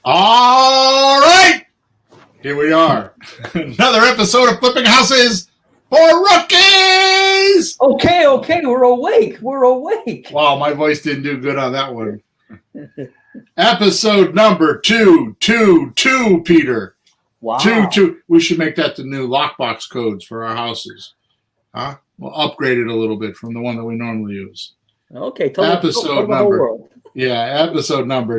All right, here we are. Another episode of Flipping Houses for Rookies. Okay, we're awake. Wow, my voice didn't do good on that one. Episode number 222, Peter. Wow. 22. We should make that the new lockbox codes for our houses. Huh? We'll upgrade it a little bit from the one that we normally use. Okay, episode number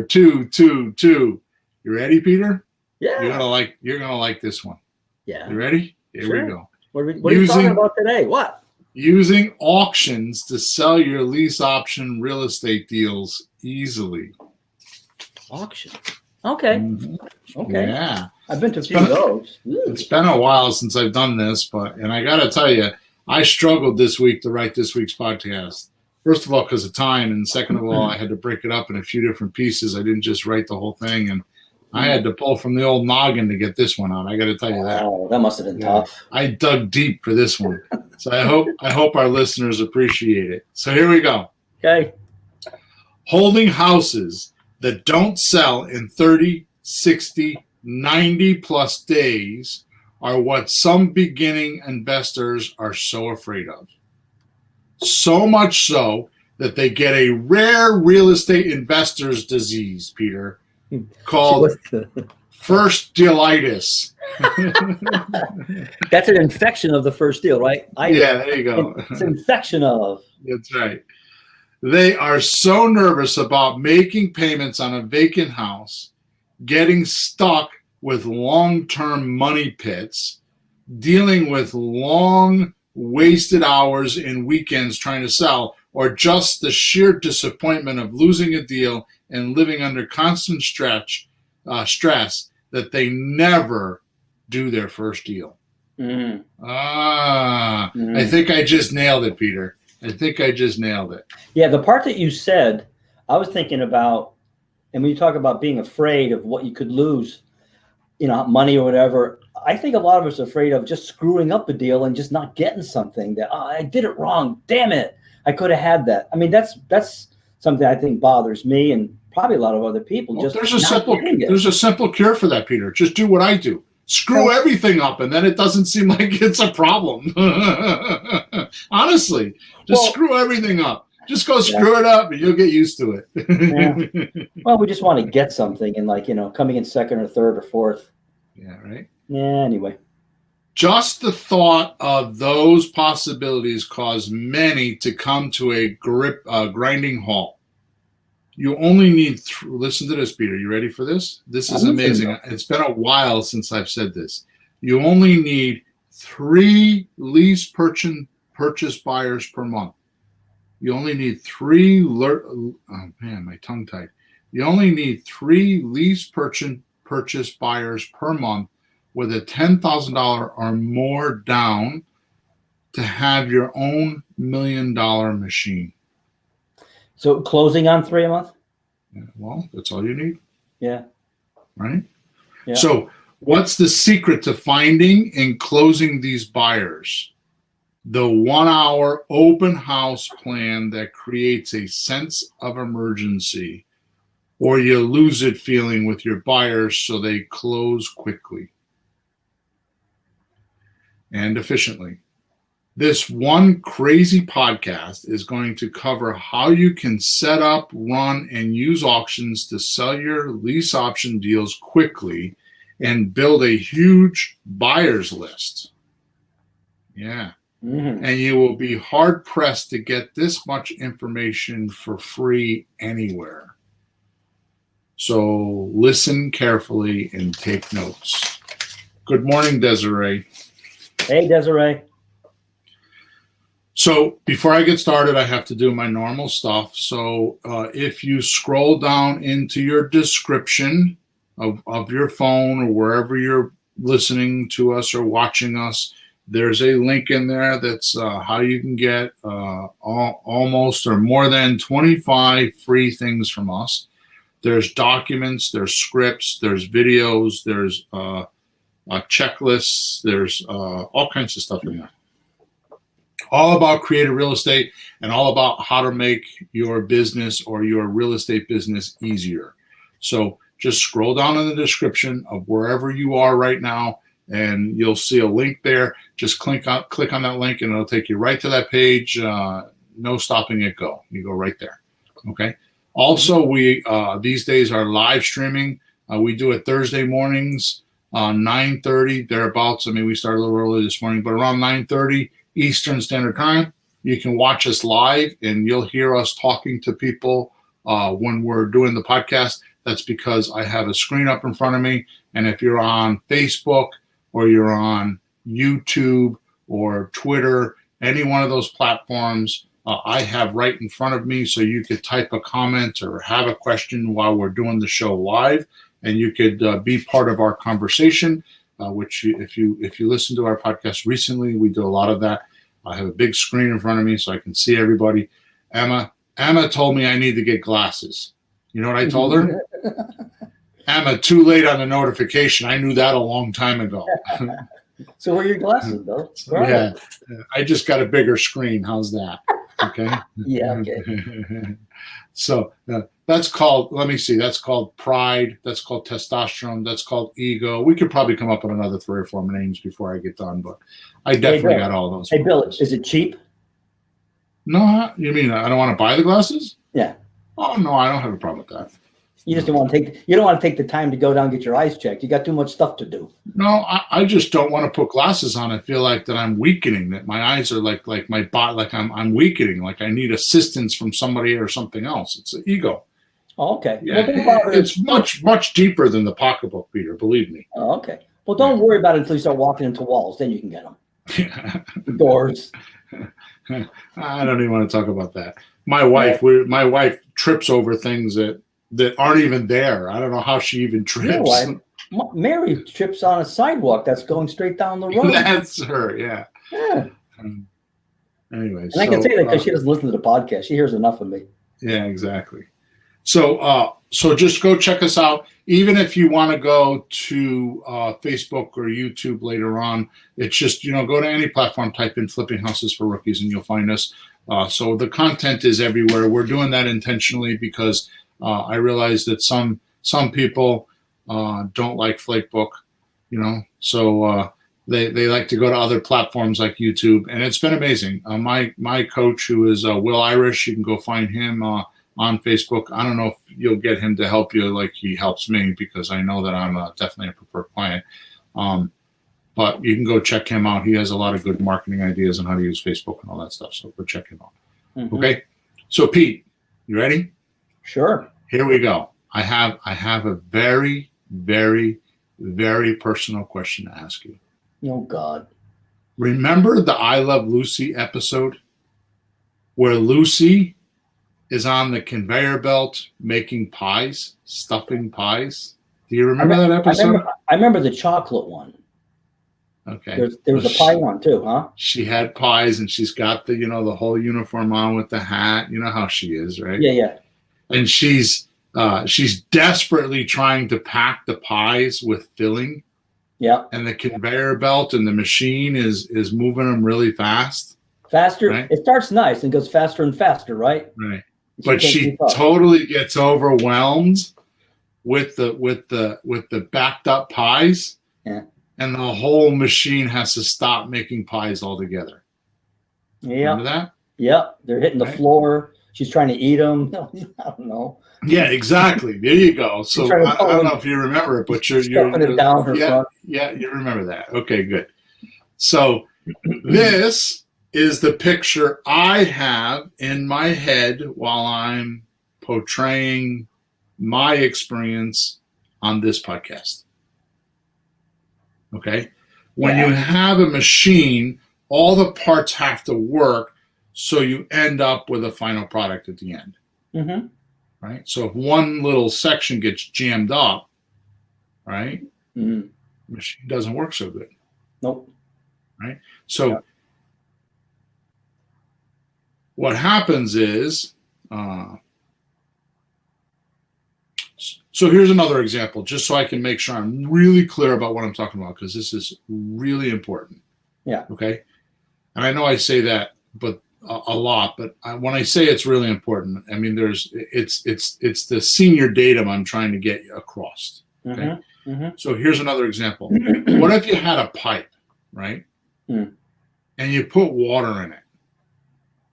222. You ready, Peter? Yeah. You're gonna like this one. Yeah. You ready? Here Sure. we go. What are you talking about today? What? Using auctions to sell your lease option real estate deals easily. Auction. Okay. Mm-hmm. Okay. Yeah. I've been to a few of those. It's been a while since I've done this, and I got to tell you, I struggled this week to write this week's podcast. First of all, because of time, and second of all, I had to break it up in a few different pieces. I didn't just write the whole thing, and I had to pull from the old noggin to get this one out. I got to tell you that. Oh, that must have been tough. I dug deep for this one, so I hope our listeners appreciate it. So here we go. Okay. Holding houses that don't sell in 30, 60, 90 plus days are what some beginning investors are so afraid of. So much so that they get a rare real estate investor's disease, Peter, called First-Dealitous. That's an infection of the first deal, right? Yeah, there you go. It's an infection of. That's right. They are so nervous about making payments on a vacant house, getting stuck with long-term money pits, dealing with long wasted hours and weekends trying to sell, or just the sheer disappointment of losing a deal and living under constant stress that they never do their first deal. Mm. I think I just nailed it, Peter. I think I just nailed it. Yeah, the part that you said, I was thinking about, and when you talk about being afraid of what you could lose, money or whatever, I think a lot of us are afraid of just screwing up a deal and just not getting something that, I did it wrong. Damn it. I could have had that. I mean, that's something I think bothers me and probably a lot of other people. Well, there's a simple cure for that, Peter. Just do what I do. Screw everything up, and then it doesn't seem like it's a problem. Honestly, screw everything up. Just go screw it up, and you'll get used to it. Yeah. Well, we just want to get something, and coming in second or third or fourth. Yeah, right. Yeah. Anyway, just the thought of those possibilities cause many to come to a grinding halt. You only need, listen to this, Peter. You ready for this? This is amazing. It's been a while since I've said this. You only need 3 lease purchase buyers per month. You only need 3, my tongue tied. You only need 3 lease purchase buyers per month with a $10,000 or more down to have your own $1 million machine. So closing on 3 a month? Yeah, well, that's all you need. Yeah. Right? Yeah. So what's the secret to finding and closing these buyers? The 1-hour open house plan that creates a sense of emergency, or you lose it feeling with your buyers so they close quickly and efficiently. This one crazy podcast is going to cover how you can set up, run, and use auctions to sell your lease option deals quickly and build a huge buyers list. Yeah. Mm-hmm. And you will be hard-pressed to get this much information for free anywhere. So listen carefully and take notes. Good morning, Desiree. Hey, Desiree. So before I get started, I have to do my normal stuff. So if you scroll down into your description of your phone or wherever you're listening to us or watching us, there's a link in there that's how you can get almost or more than 25 free things from us. There's documents, there's scripts, there's videos, there's checklists, there's all kinds of stuff in there. All about creative real estate and all about how to make your business or your real estate business easier. So just scroll down in the description of wherever you are right now, and you'll see a link there. Just click on that link, and it'll take you right to that page. No stopping it, go. You go right there. Okay. Also, we these days are live streaming. We do it Thursday mornings, 9:30 thereabouts. I mean, we started a little early this morning, but around 9:30 Eastern Standard Time, you can watch us live, and you'll hear us talking to people when we're doing the podcast. That's because I have a screen up in front of me, and if you're on Facebook or you're on YouTube or Twitter, any one of those platforms, I have right in front of me, so you could type a comment or have a question while we're doing the show live, and you could be part of our conversation. Which, if you listen to our podcast recently, we do a lot of that. I have a big screen in front of me so I can see everybody. Emma told me I need to get glasses. You know what I told her? Emma, too late on the notification. I knew that a long time ago. So where are your glasses, Bill? Yeah, I just got a bigger screen. How's that? Okay. Yeah. Okay. So that's called, let me see, that's called pride. That's called testosterone. That's called ego. We could probably come up with another 3 or 4 names before I get done, but I definitely got all those. Hey, Bill, is it cheap? No, you mean I don't want to buy the glasses? Yeah. Oh, no, I don't have a problem with that. You just don't want to take the time to go down and get your eyes checked. You got too much stuff to do. No, I just don't want to put glasses on and feel like that I'm weakening, that my eyes are like my body, like I'm weakening, like I need assistance from somebody or something else. It's the ego. Oh, okay. Yeah, it's much deeper than the pocketbook, Peter. Believe me. Oh, okay. Well, don't worry about it until you start walking into walls. Then you can get them. The doors. I don't even want to talk about that. My wife trips over things that aren't even there. I don't know how she even trips. Mary trips on a sidewalk that's going straight down the road. That's her, yeah. Yeah. Anyway, and I can say that because she doesn't listen to the podcast. She hears enough of me. Yeah, exactly. So just go check us out. Even if you want to go to Facebook or YouTube later on, it's just, go to any platform, type in Flipping Houses for Rookies, and you'll find us. So the content is everywhere. We're doing that intentionally because I realize that some people don't like Flakebook, so they like to go to other platforms like YouTube, and it's been amazing. My coach, who is Will Irish, you can go find him on Facebook. I don't know if you'll get him to help you like he helps me, because I know that I'm definitely a preferred client. But you can go check him out. He has a lot of good marketing ideas on how to use Facebook and all that stuff. So go check him out. Mm-hmm. Okay. So Pete, you ready? Sure. Here we go. I have a very, very, very personal question to ask you. Oh God. Remember the I Love Lucy episode where Lucy is on the conveyor belt making pies, stuffing pies? Do you remember that episode? I remember the chocolate one. Okay. There was a pie one too, huh? She had pies, and she's got the, the whole uniform on with the hat. You know how she is, right? Yeah, yeah. And she's desperately trying to pack the pies with filling. Yeah. And the conveyor belt and the machine is moving them really fast. Faster. Right? It starts nice and goes faster and faster, right? Right. But she totally gets overwhelmed with the backed up pies. Yeah. And the whole machine has to stop making pies altogether. Yeah. Remember that? Yeah. They're hitting the floor. She's trying to eat them. I don't know. Yeah, exactly. There you go. So I don't know if you remember it, but you're it down her front. Yeah, you remember that. Okay, good. So this is the picture I have in my head while I'm portraying my experience on this podcast. Okay? When you have a machine, all the parts have to work, so you end up with a final product at the end. Mm-hmm. Right? So if one little section gets jammed up, right, the machine doesn't work so good. Nope. Right? So what happens is, so here's another example, just so I can make sure I'm really clear about what I'm talking about, because this is really important. Yeah. Okay? And I know I say that, but a lot, but when I say it's really important, I mean it's the senior datum I'm trying to get across. Okay, so here's another example. What if you had a pipe, right, and you put water in it,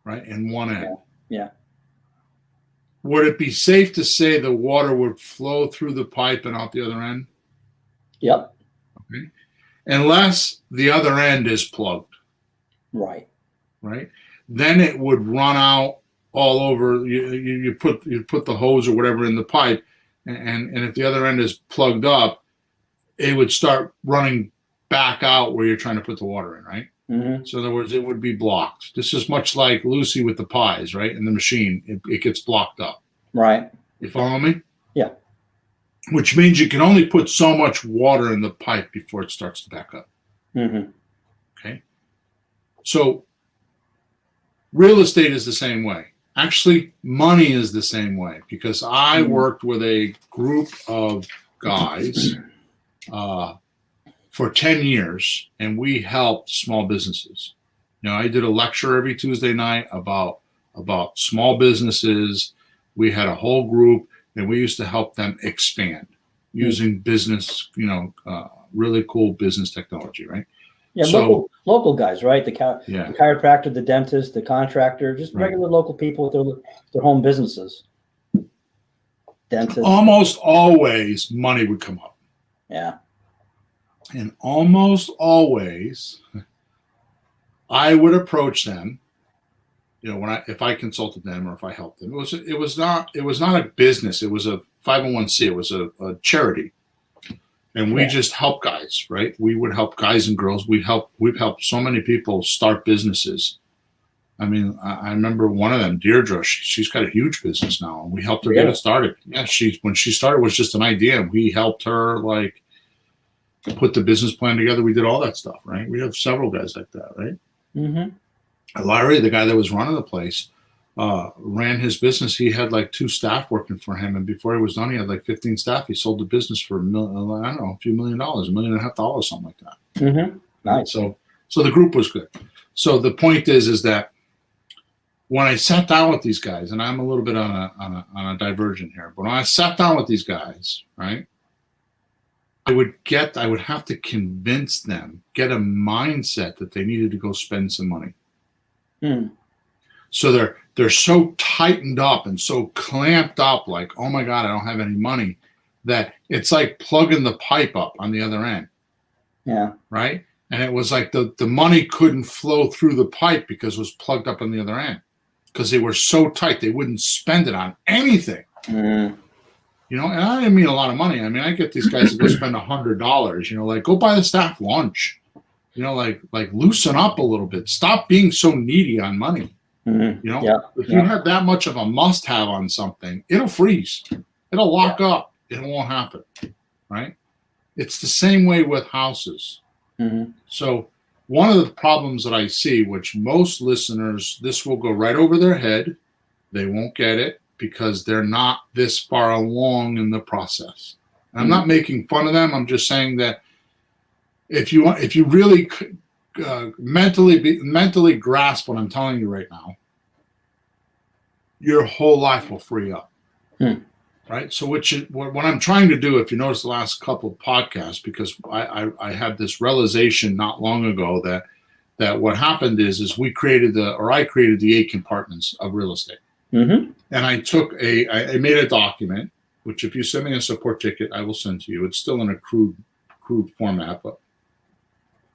right, in one end? Yeah. Would it be safe to say the water would flow through the pipe and out the other end? Yep. Okay. Unless the other end is plugged. Right. Right. Then it would run out all over. You put the hose or whatever in the pipe, and if the other end is plugged up, it would start running back out where you're trying to put the water in, right? So in other words, it would be blocked. This is much like Lucy with the pies, right? In the machine, it gets blocked up. Right. You follow me? Yeah. Which means you can only put so much water in the pipe before it starts to back up. Okay. So real estate is the same way. Actually, money is the same way, because I worked with a group of guys for 10 years, and we helped small businesses. You know, I did a lecture every Tuesday night about small businesses. We had a whole group, and we used to help them expand using business, really cool business technology, right? Yeah, so, local guys, right? The chiropractor, the dentist, the contractor, just regular local people with their home businesses. Dentist. Almost always money would come up. Yeah. And almost always I would approach them, if I consulted them or if I helped them. It was not a business. It was a 501c. It was a charity. And we just help guys, right? We would help guys and girls. We've helped so many people start businesses. I mean, I remember one of them, Deirdre. She's got a huge business now, and we helped her get it started. Yeah, when she started, it was just an idea, and we helped her put the business plan together. We did all that stuff, right? We have several guys like that, right? Larry, the guy that was running the place, ran his business. He had 2 staff working for him, and before he was done, he had 15 staff. He sold the business for a few $1 million, $1.5 million, something like that. Nice. So the group was good. So the point is that when I sat down with these guys, and I'm a little bit on a divergent here, but when I sat down with these guys, right, I would have to convince them, get a mindset that they needed to go spend some money. So they're so tightened up and so clamped up, oh my God, I don't have any money, that it's like plugging the pipe up on the other end. Yeah. Right? And it was like the money couldn't flow through the pipe because it was plugged up on the other end, because they were so tight they wouldn't spend it on anything. And I didn't mean a lot of money. I mean, I get these guys to go spend $100, go buy the staff lunch, loosen up a little bit. Stop being so needy on money. If you have that much of a must-have on something, it'll freeze. It'll lock up. It won't happen, right? It's the same way with houses. So one of the problems that I see, which most listeners, this will go right over their head. They won't get it because they're not this far along in the process. And I'm not making fun of them. I'm just saying that if you really mentally grasp what I'm telling you right now, your whole life will free up. Right. So what I'm trying to do, if you notice the last couple of podcasts, because I had this realization not long ago that what happened is I created the 8 compartments of real estate. And I made a document, which if you send me a support ticket, I will send to you. It's still in a crude format, but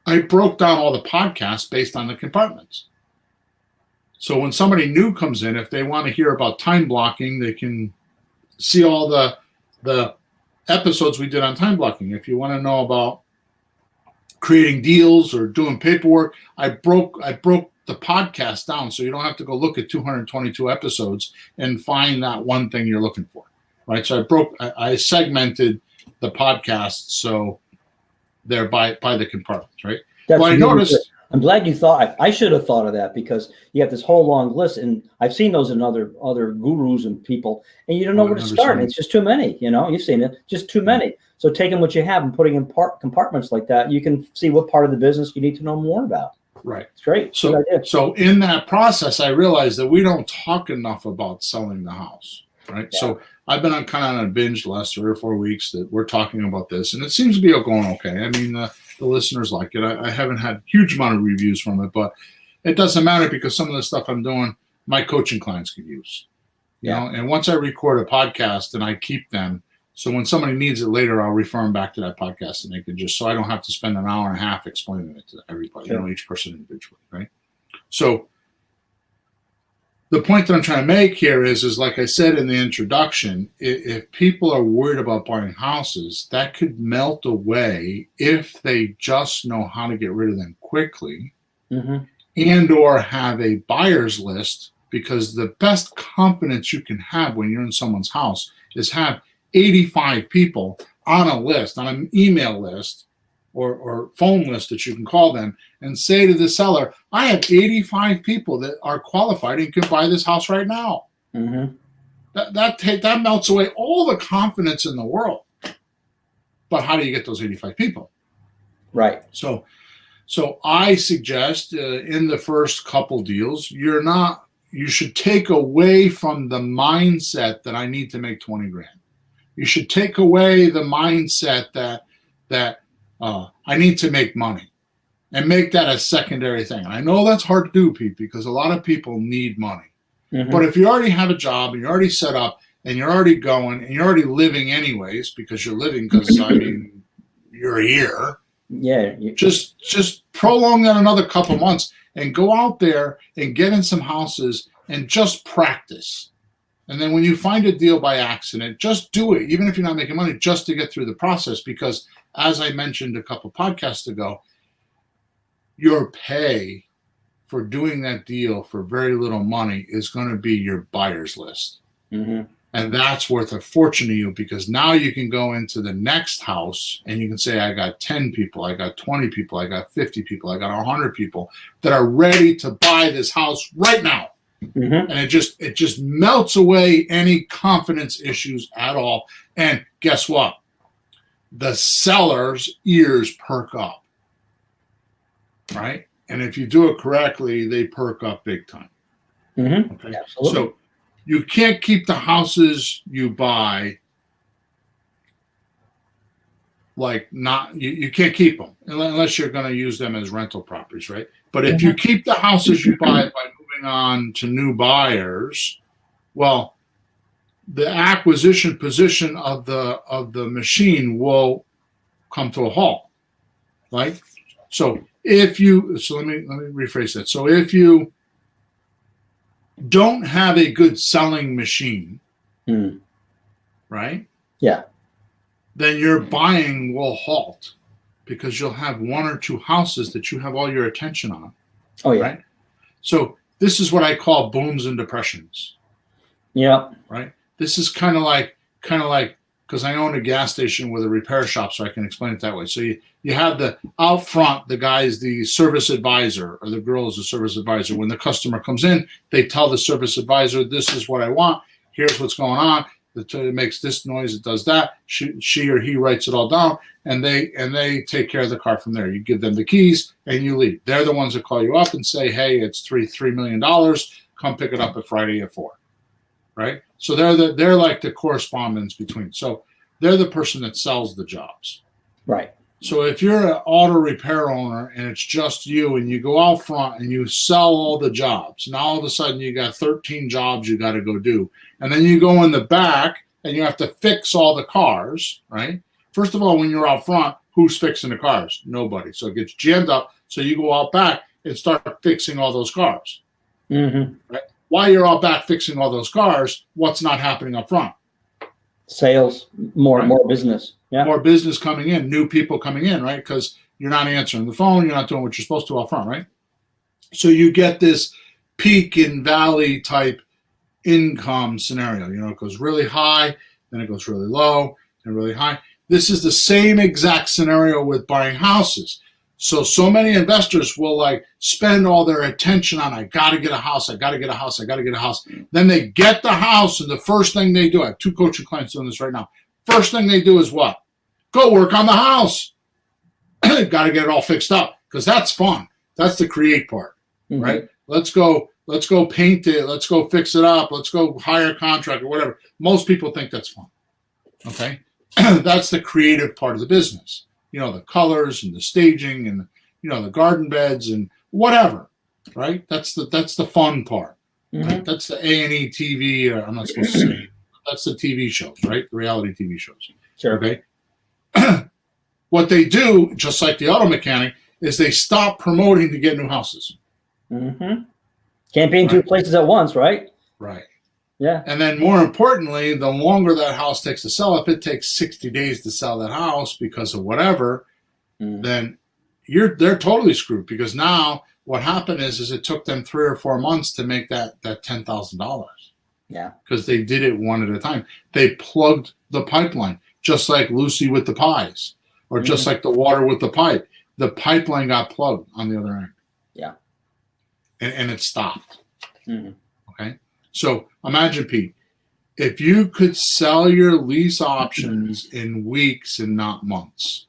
I broke down all the podcasts based on the compartments. So when somebody new comes in, if they want to hear about time blocking, they can see all the episodes we did on time blocking. If you want to know about creating deals or doing paperwork, I broke the podcast down so you don't have to go look at 222 episodes and find that one thing you're looking for, right? So I segmented the podcast so they're by the compartments, right? Well, I noticed. I'm glad you thought. I should have thought of that, because you have this whole long list, and I've seen those in other gurus and people, and you don't know where to start. And it's just too many. You've seen it, just too many. So taking what you have and putting in compartments like that, you can see what part of the business you need to know more about. Right. It's great. So, Good idea. so in that process, I realized that we don't talk enough about selling the house, right? Yeah. So I've been on a binge the last 3 or 4 weeks that we're talking about this, and it seems to be going okay. I mean, the listeners like it. I haven't had a huge amount of reviews from it, but it doesn't matter because some of the stuff I'm doing, my coaching clients could use. You know, and once I record a podcast and I keep them, so when somebody needs it later, I'll refer them back to that podcast and they can just, so I don't have to spend an hour and a half explaining it to everybody, Sure. you know, each person individually, right? So the point that I'm trying to make here is like I said in the introduction, if people are worried about buying houses, that could melt away if they just know how to get rid of them quickly and or have a buyer's list, because the best confidence you can have when you're in someone's house is have 85 people on a list, on an email list or phone list that you can call them and say to the seller, I have 85 people that are qualified and can buy this house right now. That melts away all the confidence in the world. But how do you get those 85 people? Right. So I suggest in the first couple deals, you should take away from the mindset that I need to make 20 grand. You should take away the mindset that I need to make money and make that a secondary thing. And I know that's hard to do, Pete, because a lot of people need money. But if you already have a job and you're already set up and you're already going and you're already living anyways, because you're living, because I mean, you're here. Yeah. Just prolong that another couple months and go out there and get in some houses and just practice. And then when you find a deal by accident, just do it, even if you're not making money, just to get through the process. Because as I mentioned a couple podcasts ago, your pay for doing that deal for very little money is going to be your buyer's list. And that's worth a fortune to you, because now you can go into the next house and you can say, I got 10 people, I got 20 people, I got 50 people, I got 100 people that are ready to buy this house right now. And it just melts away any confidence issues at all. And guess what? The seller's ears perk up, right? And if you do it correctly, they perk up big time. Okay? Absolutely. So you can't keep the houses you buy you can't keep them unless you're going to use them as rental properties, right? But if you keep the houses you buy by moving on to new buyers, well, the acquisition position of the machine will come to a halt, right? So let me rephrase that. So if you don't have a good selling machine, right? Yeah. Then your buying will halt, because you'll have one or two houses that you have all your attention on. Oh yeah. Right? So this is what I call booms and depressions. Yeah. Right? This is kind of like because I own a gas station with a repair shop, so I can explain it that way. So you have the out front, the guy is the service advisor, or the girl is the service advisor. When the customer comes in, they tell the service advisor, this is what I want, here's what's going on. It makes this noise, it does that. She or he writes it all down, and they take care of the car from there. You give them the keys and you leave. They're the ones that call you up and say, hey, it's $3 million. Come pick it up at Friday at 4. Right? So they're like the correspondence between. So they're the person that sells the jobs. Right. So if you're an auto repair owner and it's just you, and you go out front and you sell all the jobs, now all of a sudden you got 13 jobs you got to go do. And then you go in the back and you have to fix all the cars, right? First of all, when you're out front, who's fixing the cars? Nobody. So it gets jammed up. So you go out back and start fixing all those cars. Right? While you're out back fixing all those cars, what's not happening up front? Sales, more business. Yeah. More business coming in, new people coming in, right? Because you're not answering the phone, you're not doing what you're supposed to out front, right? So you get this peak and valley type income scenario. It goes really high, then it goes really low, and really high. This is the same exact scenario with buying houses. So many investors will spend all their attention on, I got to get a house, I got to get a house, I got to get a house. Then they get the house, and the first thing they do, I have 2 coaching clients doing this right now. First thing they do is what? Go work on the house. Got to get it all fixed up, because that's fun. That's the create part, Mhm. right? Let's go paint it. Let's go fix it up. Let's go hire a contractor, whatever. Most people think that's fun. Okay. That's the creative part of the business. The colors and the staging and, the garden beds and whatever, right? That's the fun part, right? Mhm. That's the A&E TV. I'm not supposed to say, that's the TV shows, right? The reality TV shows. Sure. Okay. What they do, just like the auto mechanic, is they stop promoting to get new houses. Mhm. Can't be in two Right. places at once, right? Right. Yeah. And then more importantly, the longer that house takes to sell, if it takes 60 days to sell that house because of whatever, Mhm. then they're totally screwed, because now what happened is it took them 3 or 4 months to make that $10,000, Yeah. because they did it one at a time. They plugged the pipeline, just like Lucy with the pies, or just like the water with the pipe. The pipeline got plugged on the other end. Yeah. And it stopped. Mhm. Okay. So imagine, Pete, if you could sell your lease options in weeks and not months,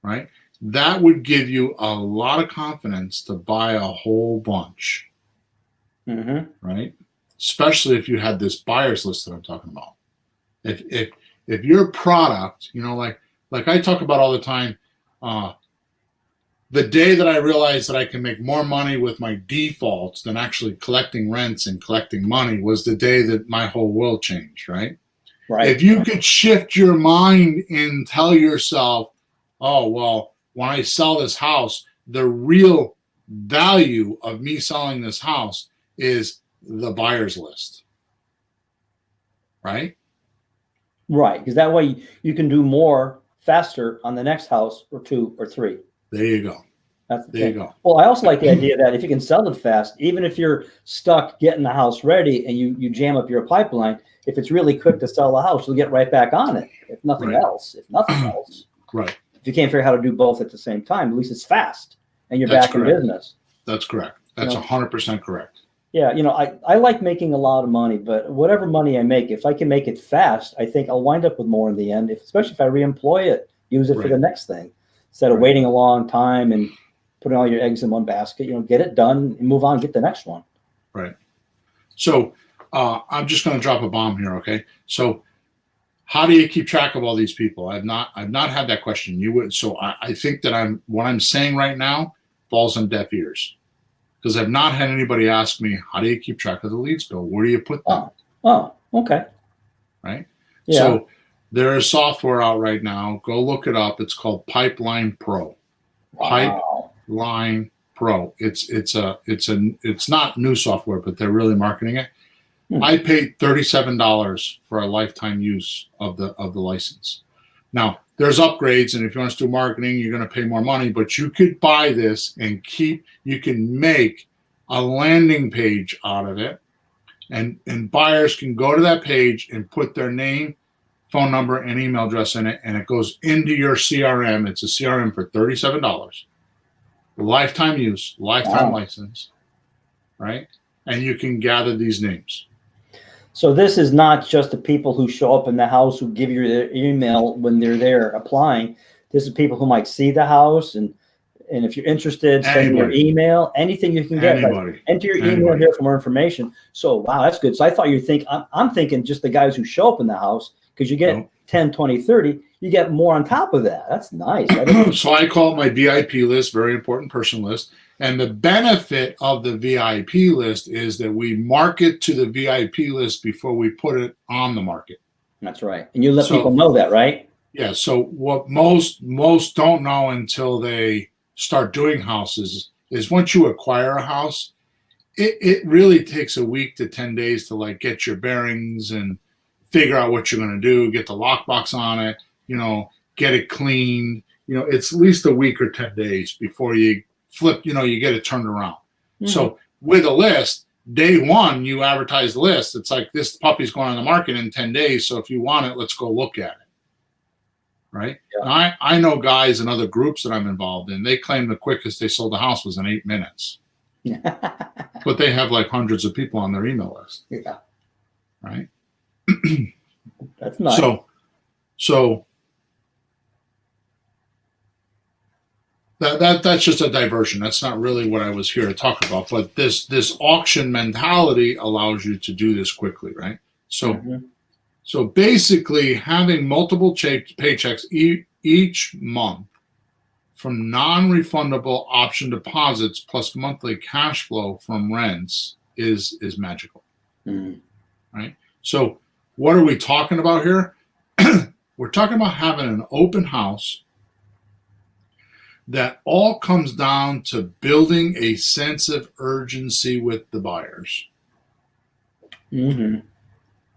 right? That would give you a lot of confidence to buy a whole bunch, Mhm. right? Especially if you had this buyer's list that I'm talking about. If your product, like I talk about all the time, the day that I realized that I can make more money with my defaults than actually collecting rents and collecting money was the day that my whole world changed, right? Right. If you could shift your mind and tell yourself, oh, well, when I sell this house, the real value of me selling this house is the buyer's list, right? Right. Because that way you can do more faster on the next house or two or three. There you go. That's the There thing. you go. Well, I also like the idea that if you can sell it fast, even if you're stuck getting the house ready and you jam up your pipeline, if it's really quick to sell the house, you'll get right back on it. If nothing Right. else, if nothing else, Right. if you can't figure out how to do both at the same time, at least it's fast and you're That's back correct. in business. That's correct. That's 100% correct. Yeah, I like making a lot of money, but whatever money I make, if I can make it fast, I think I'll wind up with more in the end, especially if I reemploy it, use it for the next thing, instead of waiting a long time and putting all your eggs in one basket. Get it done and move on, get the next one. Right. So I'm just going to drop a bomb here, okay? So how do you keep track of all these people? I've not had that question. You would. So I think that what I'm saying right now falls on deaf ears, because I've not had anybody ask me, how do you keep track of the leads, Bill? Where do you put them? Oh, okay. Right. Yeah. So there is software out right now. Go look it up. It's called Pipeline Pro. Wow. Pipeline Pro. It's not new software, but they're really marketing it. I paid $37 for a lifetime use of the license. Now there's upgrades, and if you want to do marketing, you're going to pay more money. But you could buy this and you can make a landing page out of it, and buyers can go to that page and put their name, phone number, and email address in it, and it goes into your CRM. It's a CRM for $37, lifetime use, lifetime license, right? And you can gather these names. So this is not just the people who show up in the house who give you their email when they're there applying. This is people who might see the house, and if you're interested, send your email, anything you can get. Enter your email here for more information. So wow, that's good. So I thought I'm thinking just the guys who show up in the house, because you get 10, 20, 30, you get more on top of that. That's nice. So I call it my VIP list, very important person list. And the benefit of the VIP list is that we market to the VIP list before we put it on the market. That's right. And you let people know that, right? Yeah. So what most don't know until they start doing houses is, once you acquire a house, it really takes a week to 10 days to like get your bearings and figure out what you're going to do, get the lockbox on it, get it cleaned. It's at least a week or 10 days before you flip, you get it turned around. Mm-hmm. So with a list, day one, you advertise the list. It's like, this puppy's going on the market in 10 days. So if you want it, let's go look at it. Right. Yeah. Now, I know guys in other groups that I'm involved in, they claim the quickest they sold a house was in 8 minutes. But they have like hundreds of people on their email list. Yeah. Right. That's nice. So that's just a diversion. That's not really what I was here to talk about. But this auction mentality allows you to do this quickly, right? So so basically, having multiple paychecks each month from non-refundable option deposits plus monthly cash flow from rents is magical, right? So what are we talking about here? We're talking about having an open house that all comes down to building a sense of urgency with the buyers.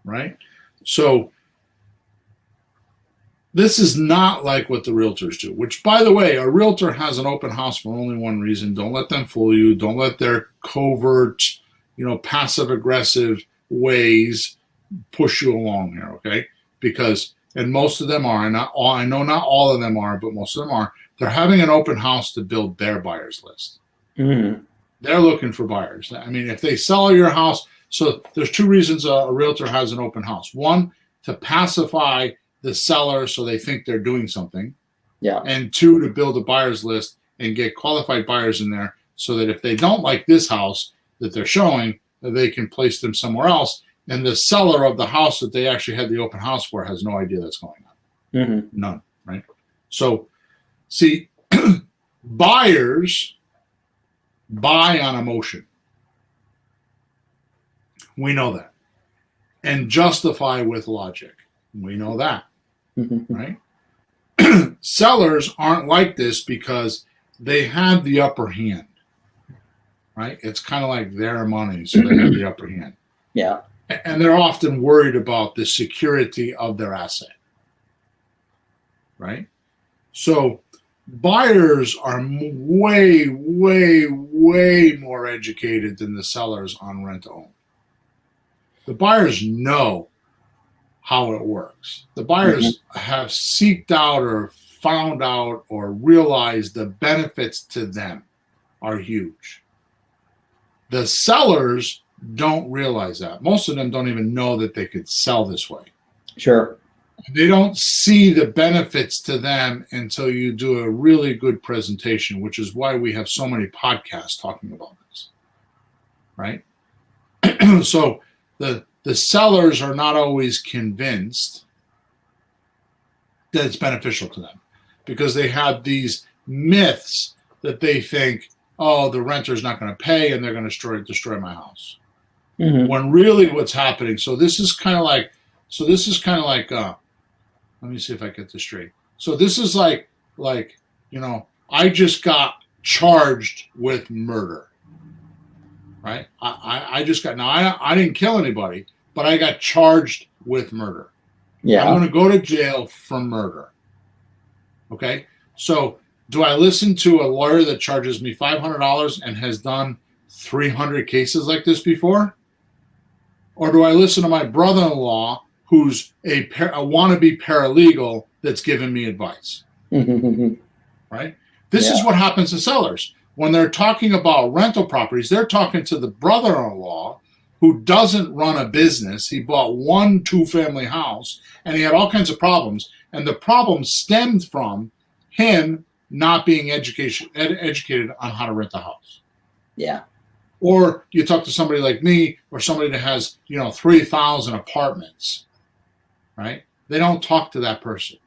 Right? So this is not like what the realtors do, which, by the way, a realtor has an open house for only one reason. Don't let them fool you. Don't let their covert, passive aggressive ways push you along here, okay? Because, and most of them are, and not all, I know not all of them are, but most of them are, they're having an open house to build their buyers list. They're looking for buyers. I mean, if they sell your house, so there's two reasons a realtor has an open house. One, to pacify the seller so they think they're doing something. Yeah. And two, to build a buyers list and get qualified buyers in there so that if they don't like this house that they're showing, they can place them somewhere else. And the seller of the house that they actually had the open house for has no idea that's going on. None, right? So, see, buyers buy on emotion. We know that. And justify with logic. We know that, right? Sellers aren't like this because they have the upper hand, right? It's kind of like their money, so they have the upper hand. Yeah. And they're often worried about the security of their asset, right? So buyers are way, way, way more educated than the sellers on rent to own. The buyers know how it works. The buyers have seeked out or found out or realized the benefits to them are huge. The sellers don't realize that. Most of them don't even know that they could sell this way. Sure. They don't see the benefits to them until you do a really good presentation, which is why we have so many podcasts talking about this, right? So the sellers are not always convinced that it's beneficial to them because they have these myths that they think, oh, the renter's not going to pay and they're going to destroy my house. When really what's happening, so this is kind of like, let me see if I get this straight. So this is like, I just got charged with murder, right? I just got, now I didn't kill anybody, but I got charged with murder. Yeah. I'm going to go to jail for murder. Okay. So do I listen to a lawyer that charges me $500 and has done 300 cases like this before? Or do I listen to my brother-in-law who's a wannabe paralegal that's giving me advice? Right? This is what happens to sellers. When they're talking about rental properties, they're talking to the brother-in-law who doesn't run a business. He bought one 2-family house and he had all kinds of problems. And the problem stemmed from him not being educated on how to rent a house. Yeah. Or you talk to somebody like me or somebody that has, 3,000 apartments, right? They don't talk to that person.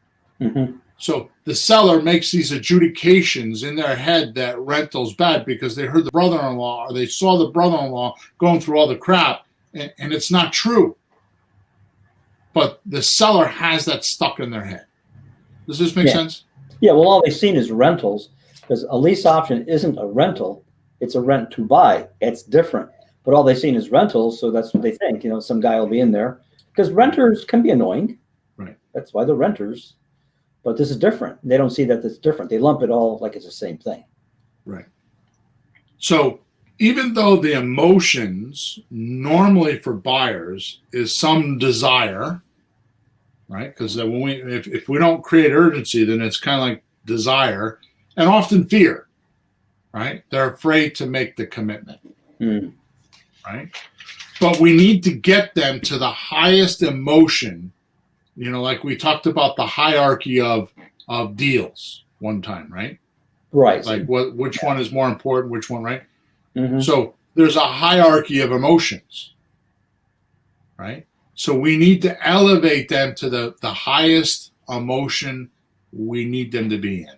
So the seller makes these adjudications in their head that rental's bad because they heard the brother-in-law or they saw the brother-in-law going through all the crap, and it's not true. But the seller has that stuck in their head. Does this make sense? Yeah, well, all they've seen is rentals because a lease option isn't a rental. It's a rent to buy. It's different. But all they've seen is rentals, so that's what they think. Some guy will be in there. Because renters can be annoying. Right. That's why they're renters. But this is different. They don't see that it's different. They lump it all like it's the same thing. Right. So even though the emotions normally for buyers is some desire, right? Because when if we don't create urgency, then it's kind of like desire and often fear. Right? They're afraid to make the commitment. Right? But we need to get them to the highest emotion, like we talked about the hierarchy of deals one time, right? Right. Like which one is more important, which one, right? Mm-hmm. So there's a hierarchy of emotions, right? So we need to elevate them to the highest emotion we need them to be in.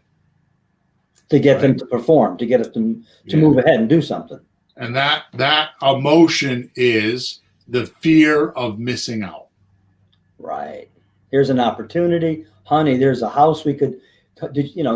To get right? them to perform, to get them to Yeah. move ahead and do something. And that emotion is the fear of missing out. Right. Here's an opportunity. Honey, there's a house we could,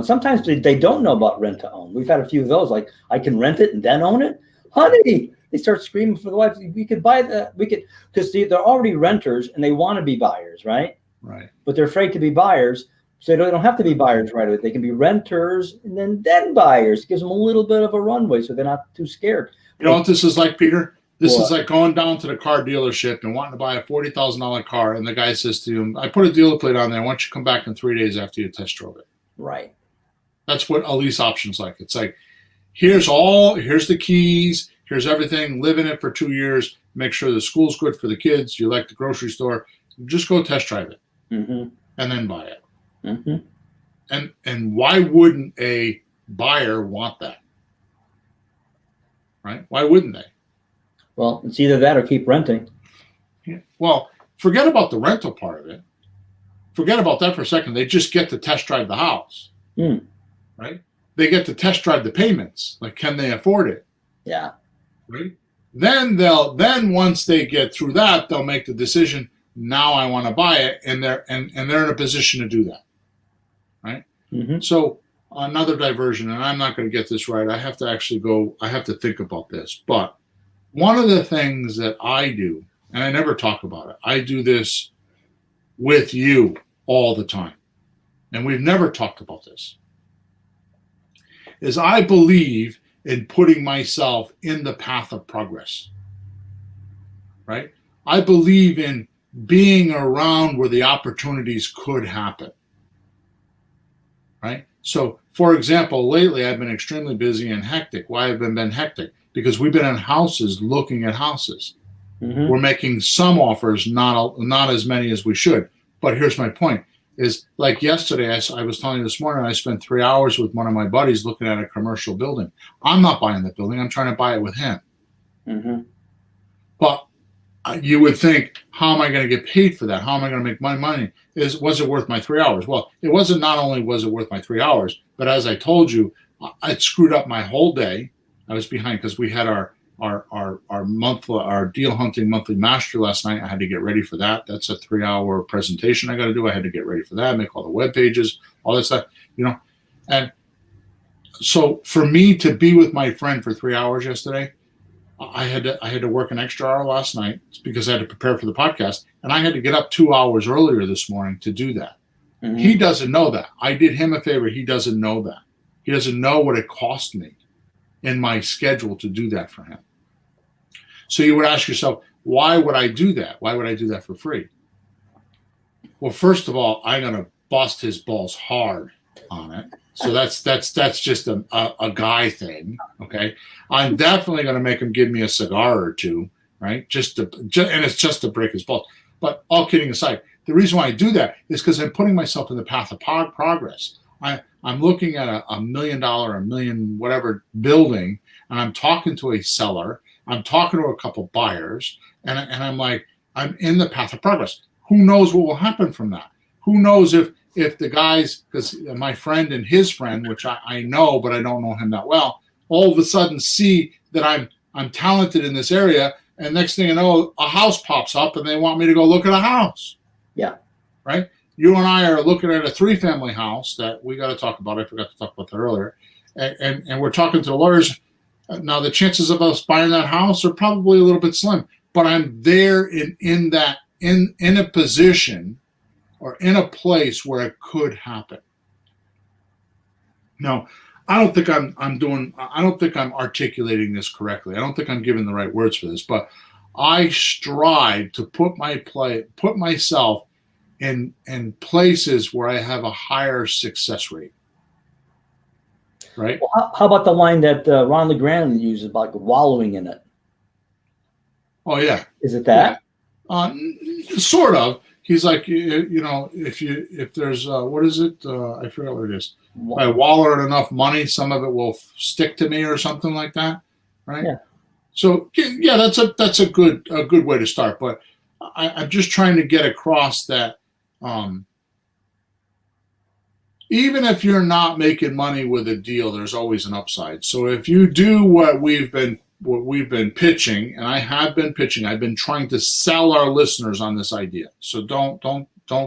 sometimes they don't know about rent to own. We've had a few of those, like, I can rent it and then own it. Honey, they start screaming for the wife. We could buy that. We could, because they're already renters and they want to be buyers, right? Right. But they're afraid to be buyers. So they don't have to be buyers right away. They can be renters and then buyers. It gives them a little bit of a runway so they're not too scared. You know what this is like, Peter? This is like going down to the car dealership and wanting to buy a $40,000 car, and the guy says to him, I put a dealer plate on there. Why don't you come back in 3 days after you test drove it? Right. That's what a lease option's like. It's like, here's the keys, here's everything, live in it for 2 years, make sure the school's good for the kids, you like the grocery store, just go test drive it, mm-hmm. and then buy it. Mm-hmm. And why wouldn't a buyer want that? Right? Why wouldn't they? Well, it's either that or keep renting. Yeah. Well, forget about the rental part of it. Forget about that for a second. They just get to test drive the house. Right? They get to test drive the payments. Like, can they afford it? Yeah. Right? Then once they get through that, they'll make the decision, now I want to buy it, and they're in a position to do that. Right? Mm-hmm. So another diversion, and I'm not going to get this right. I have to think about this. But one of the things that I do, and I never talk about it, I do this with you all the time, and we've never talked about this, is I believe in putting myself in the path of progress. Right? I believe in being around where the opportunities could happen. Right? So, for example, lately I've been extremely busy and hectic. Why have I been hectic? Because we've been in houses, looking at houses. Mm-hmm. We're making some offers, not as many as we should. But here's my point: is like yesterday, I was telling you this morning, I spent 3 hours with one of my buddies looking at a commercial building. I'm not buying the building; I'm trying to buy it with him. Mm-hmm. But you would think, how am I going to get paid for that? How am I going to make my money? Was it worth my 3 hours? Well, it wasn't. Not only was it worth my 3 hours, but as I told you, it screwed up my whole day. I was behind because we had our deal hunting monthly master last night. I had to get ready for that. That's a 3-hour presentation I got to do. I had to get ready for that, make all the web pages, all that stuff, And so for me to be with my friend for 3 hours yesterday, I had to work an extra hour last night because I had to prepare for the podcast, and I had to get up 2 hours earlier this morning to do that. Mm-hmm. He doesn't know that. I did him a favor. He doesn't know that. He doesn't know what it cost me in my schedule to do that for him. So you would ask yourself, why would I do that? Why would I do that for free? Well, first of all, I'm going to bust his balls hard on it. So that's just a guy thing, okay? I'm definitely going to make him give me a cigar or two, right? And it's just to break his balls. But all kidding aside, the reason why I do that is because I'm putting myself in the path of progress. I'm looking at a $1 million, $1 million whatever building, and I'm talking to a seller. I'm talking to a couple buyers, and I'm like, I'm in the path of progress. Who knows what will happen from that? Who knows if the guys, because my friend and his friend, which I know, but I don't know him that well, all of a sudden see that I'm talented in this area, and next thing you know, a house pops up and they want me to go look at a house. Yeah. Right? You and I are looking at a 3-family house that we got to talk about. I forgot to talk about that earlier. And we're talking to the lawyers. Now, the chances of us buying that house are probably a little bit slim, but I'm there in a position or in a place where it could happen. Now, I don't think I'm articulating this correctly. I don't think I'm giving the right words for this, but I strive to put myself in places where I have a higher success rate. Right? Well, how about the line that Ron LeGrand uses about wallowing in it? Oh, yeah. Is it that? Yeah. Sort of. he's like, if there's what is it? I forget what it is. If I wallet enough money, some of it will stick to me or something like that, right? Yeah. So yeah, that's a good way to start. But I'm just trying to get across that even if you're not making money with a deal, there's always an upside. So if you do what we've been pitching, and I have been pitching, I've been trying to sell our listeners on this idea. So don't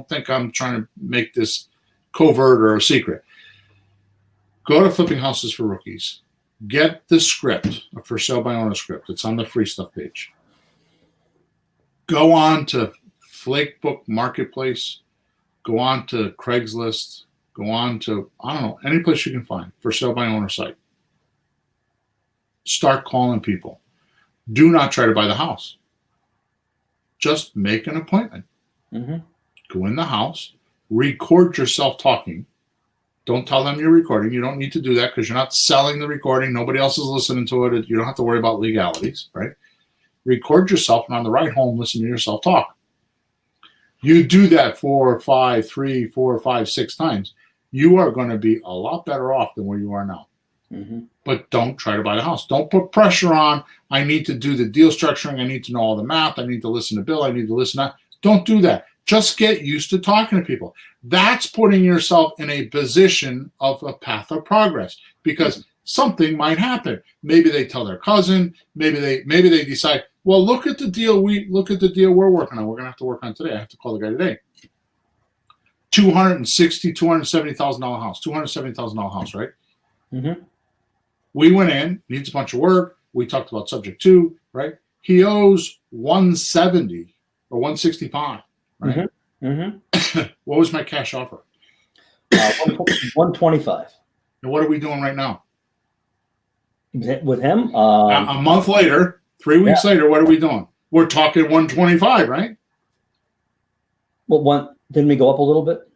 think I'm trying to make this covert or a secret. Go to Flipping Houses for Rookies. Get the script, a for sale by owner script. It's on the free stuff page. Go on to Flakebook Marketplace. Go on to Craigslist. Go on to, I don't know, any place you can find for sale by owner site. Start calling people. Do not try to buy the house. Just make an appointment. Mm-hmm. Go in the house. Record yourself talking. Don't tell them you're recording. You don't need to do that because you're not selling the recording. Nobody else is listening to it. You don't have to worry about legalities, right? Record yourself, and on the ride home, listen to yourself talk. You do that 4, 5, 3, 4, 5, 6 times. You are going to be a lot better off than where you are now. Mm-hmm. But don't try to buy the house. Don't put pressure on. I need to do the deal structuring. I need to know all the math. I need to listen to Bill. I need to listen to. Don't do that. Just get used to talking to people. That's putting yourself in a position of a path of progress because something might happen. Maybe they tell their cousin. Maybe they decide, well, look at the deal we're working on. We're gonna have to work on today. I have to call the guy today. $270,000 house. $270,000 house, right? Mm-hmm. We went in. Needs a bunch of work. We talked about subject 2, right? He owes 170 or 165. Right. Mm-hmm. Mm-hmm. What was my cash offer? 125. And what are we doing right now? With him? A month later, 3 weeks later, what are we doing? We're talking 125, right? Well, didn't we go up a little bit?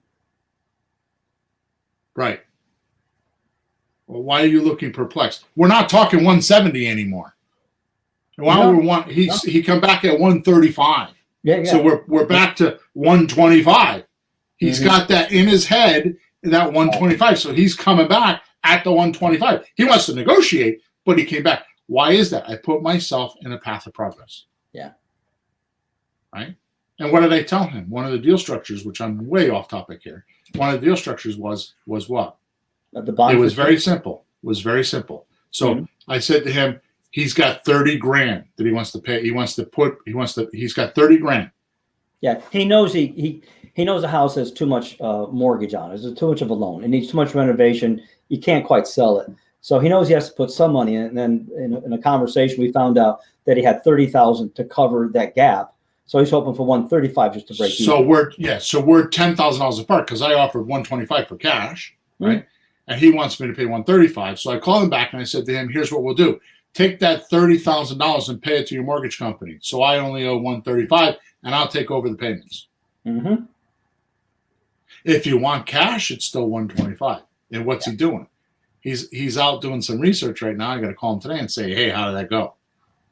Right. Well, why are you looking perplexed? We're not talking 170 anymore. While he come back at 135. Yeah. So we're back to 125. He's got that in his head, that 125. So he's coming back at the 125. He wants to negotiate, but he came back. Why is that? I put myself in a path of progress. Yeah. Right? And what did I tell him? One of the deal structures, which I'm way off topic here, one of the deal structures was what? It was very simple. So I said to him, he's got $30,000 that he wants to pay. He's got $30,000. Yeah, he knows he knows the house has too much mortgage on it. There's too much of a loan. It needs too much renovation. You can't quite sell it. So he knows he has to put some money in. And then in a conversation, we found out that he had $30,000 to cover that gap. So he's hoping for 135 just to break even. So we're $10,000 apart because I offered 125 for cash, right? And he wants me to pay 135. So I called him back and I said to him, here's what we'll do. Take that $30,000 and pay it to your mortgage company. So I only owe 135 and I'll take over the payments. Mm-hmm. If you want cash, it's still 125. And what's he doing? He's out doing some research right now. I got to call him today and say, hey, how did that go?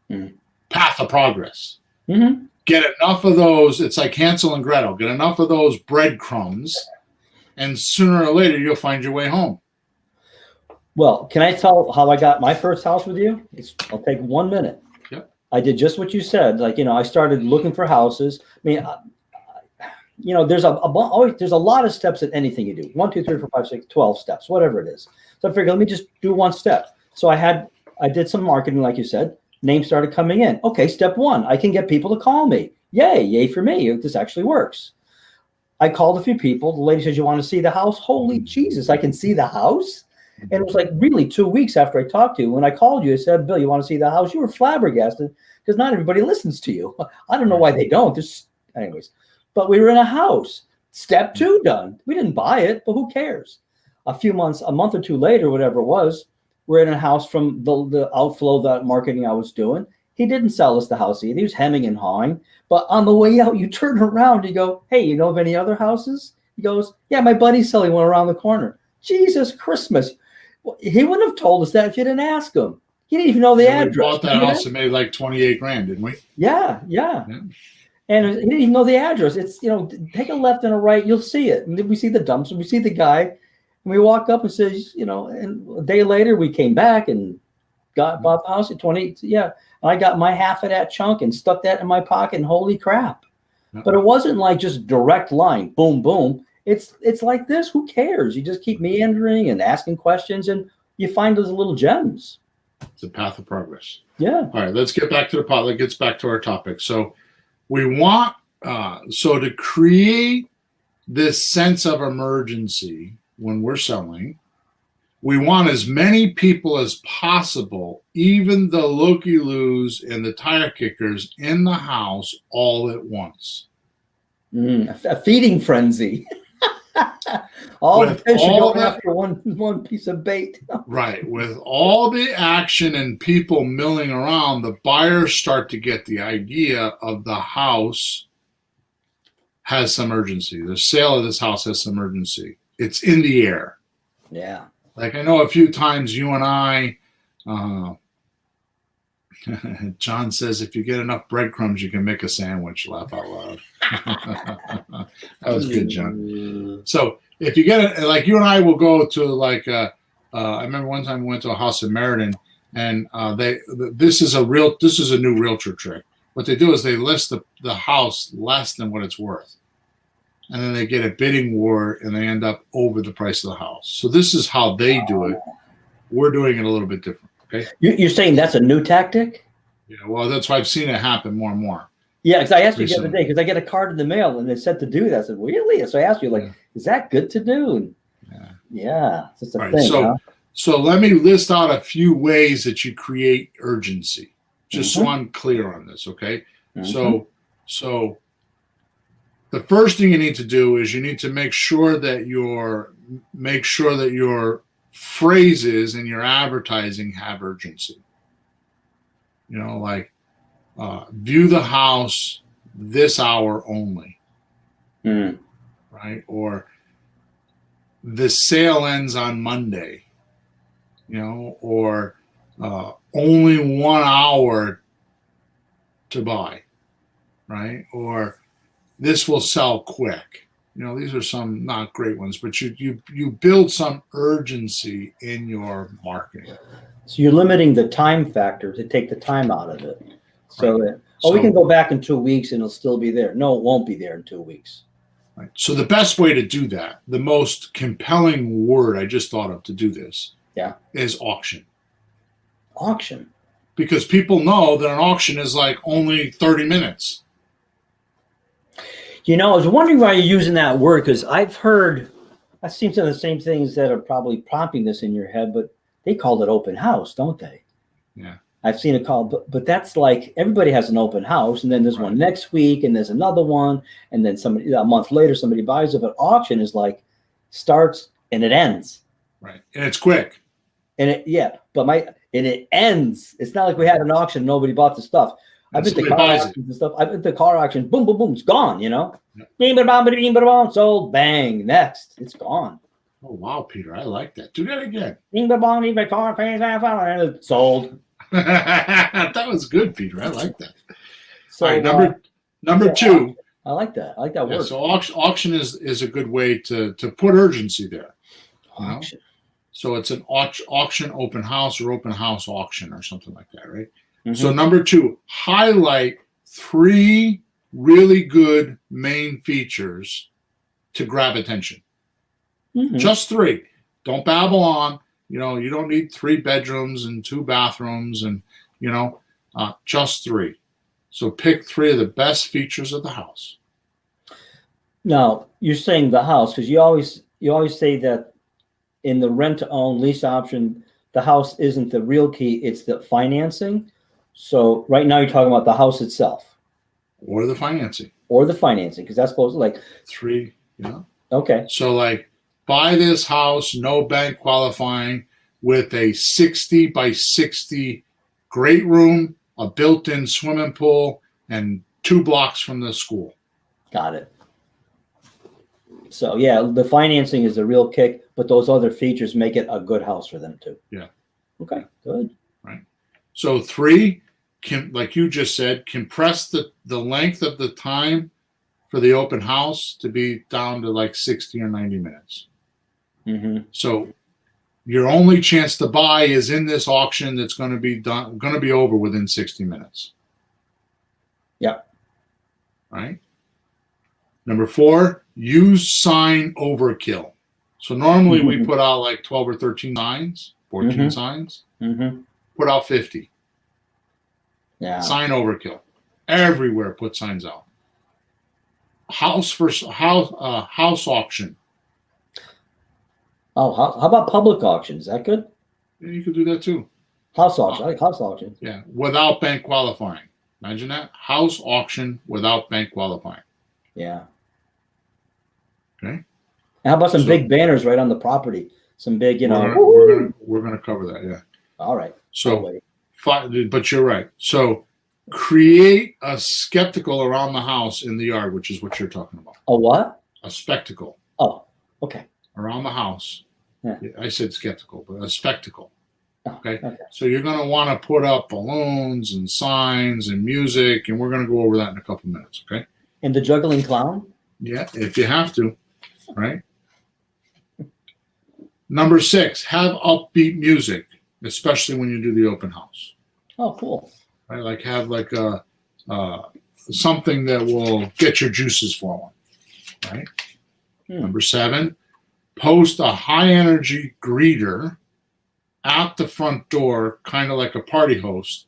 Mm-hmm. Path of progress. Mm-hmm. Get enough of those. It's like Hansel and Gretel. Get enough of those breadcrumbs, and sooner or later you'll find your way home. Well, can I tell how I got my first house with you? I'll take 1 minute. Yep. I did just what you said. I started looking for houses. I mean, there's a lot of steps in anything you do. 1, 2, 3, 4, 5, 6, 12 steps, whatever it is. So I figured, let me just do one step. So I did some marketing, like you said. Names started coming in. Okay, step 1, I can get people to call me. Yay for me. This actually works. I called a few people. The lady says, you want to see the house? Holy Jesus, I can see the house? And it was like really 2 weeks after I talked to you. When I called you, I said, Bill, you want to see the house? You were flabbergasted because not everybody listens to you. I don't know why they don't. Anyways, but we were in a house. Step 2 done. We didn't buy it, but who cares? A month or two later, whatever it was, we're in a house from the outflow of that marketing I was doing. He didn't sell us the house either. He was hemming and hawing. But on the way out, you turn around, you go, hey, you know of any other houses? He goes, yeah, my buddy's selling one around the corner. Jesus Christmas. He wouldn't have told us that if you didn't ask him. He didn't even know the address. We bought that house and made like $28,000, didn't we? Yeah. And he didn't even know the address. It's, take a left and a right, you'll see it. And then we see the dumpster, we see the guy, and we walk up and says, and a day later we came back and bought the house at 20. Yeah. I got my half of that chunk and stuck that in my pocket, and holy crap. But it wasn't like just direct line, boom, boom. It's like this. Who cares? You just keep meandering and asking questions, and you find those little gems. It's a path of progress. Yeah. All right, let's get back to the pot. That gets back to our topic. So we want to create this sense of emergency when we're selling. We want as many people as possible, even the looky-loos and the tire kickers, in the house all at once. A feeding frenzy. All the fish are going after one piece of bait. Right. With all the action and people milling around, the buyers start to get the idea of the house has some urgency. The sale of this house has some urgency. It's in the air. Yeah. Like I know a few times you and I, John says, if you get enough breadcrumbs, you can make a sandwich. Laugh out loud. That was good, John. So if you get it, like you and I will go to I remember one time we went to a house in Meriden, and this is a new realtor trick. What they do is they list the house less than what it's worth. And then they get a bidding war and they end up over the price of the house. So this is how they do it. We're doing it a little bit different. Okay. You're saying that's a new tactic? Yeah. Well, that's why I've seen it happen more and more. Yeah, because I asked you the other day, because I get a card in the mail and they said to do that. I said, really? So I asked you, is that good to do? And yeah, it's just a thing. So let me list out a few ways that you create urgency, just so I'm clear on this. Okay. So the first thing you need to do is you need to make sure that your phrases and your advertising have urgency. View the house this hour only, right? Or the sale ends on Monday, or only 1 hour to buy, right? Or this will sell quick. These are some not great ones, but you build some urgency in your marketing. So you're limiting the time factor to take the time out of it. So we can go back in 2 weeks and it'll still be there. No, it won't be there in 2 weeks. Right. So the best way to do that, the most compelling word I just thought of to do this, is auction. Auction. Because people know that an auction is like only 30 minutes. I was wondering why you're using that word, because I've seen some of the same things that are probably prompting this in your head, but they call it open house, don't they? Yeah. I've seen it called, but that's like everybody has an open house, and then there's one next week, and there's another one, and then a month later somebody buys it. But auction is like starts and it ends. Right. And it's quick. And it ends. It's not like we had an auction, nobody bought the stuff. I've been to car auctions and stuff. I've been to car auctions. Boom, boom, boom. It's gone. Bing, ba, bam, bing, ba, bam, sold. Bang. Next, it's gone. Oh wow, Peter, I like that. Do that again. Bing, ba, bam, bing, ba, car, sold. That was good, Peter. I like that. So, all right, number two. I like that. I like that word. So auction is a good way to put urgency there. Auction. So it's an auction, open house, or open house auction, or something like that, right? So number two, highlight 3 really good main features to grab attention. Just 3. Don't babble on. You don't need 3 bedrooms and 2 bathrooms, and just 3. So pick 3 of the best features of the house. Now you're saying the house, because you always say that in the rent to own lease option, the house isn't the real key; it's the financing. So right now you're talking about the house itself, or the financing, because that's supposed to 3. Okay. So buy this house, no bank qualifying, with a 60 by 60 great room, a built-in swimming pool, and 2 blocks from the school. Got it. So yeah, the financing is the real kick, but those other features make it a good house for them too. Yeah. Okay, good. Right. So 3, like you just said, compress the length of the time for the open house to be down to like 60 or 90 minutes. Mm-hmm. So your only chance to buy is in this auction that's going to be over within 60 minutes. Yep. Right. Number 4, use sign overkill. So normally we put out like 12 or 13 signs, 14 signs. Put out 50. Yeah. Sign overkill. Everywhere put signs out. House auction. Oh, how about public auctions? Is that good? Yeah, you could do that too. House auction. I like house auctions. Yeah, without bank qualifying. Imagine that. House auction without bank qualifying. Yeah. Okay. And how about some big banners right on the property? Some big, We're gonna cover that. Yeah. All right. So, but you're right. So, create a spectacle around the house in the yard, which is what you're talking about. A what? A spectacle. Oh, okay. Around the house. Yeah. I said skeptical, but a spectacle. Oh, okay. So you're going to want to put up balloons and signs and music, and we're going to go over that in a couple minutes. Okay. And the juggling clown? Yeah, if you have to, right? Number 6, have upbeat music, especially when you do the open house. Oh, cool. Right, like have like a something that will get your juices flowing. Right. Number 7, post a high energy greeter at the front door, kind of like a party host,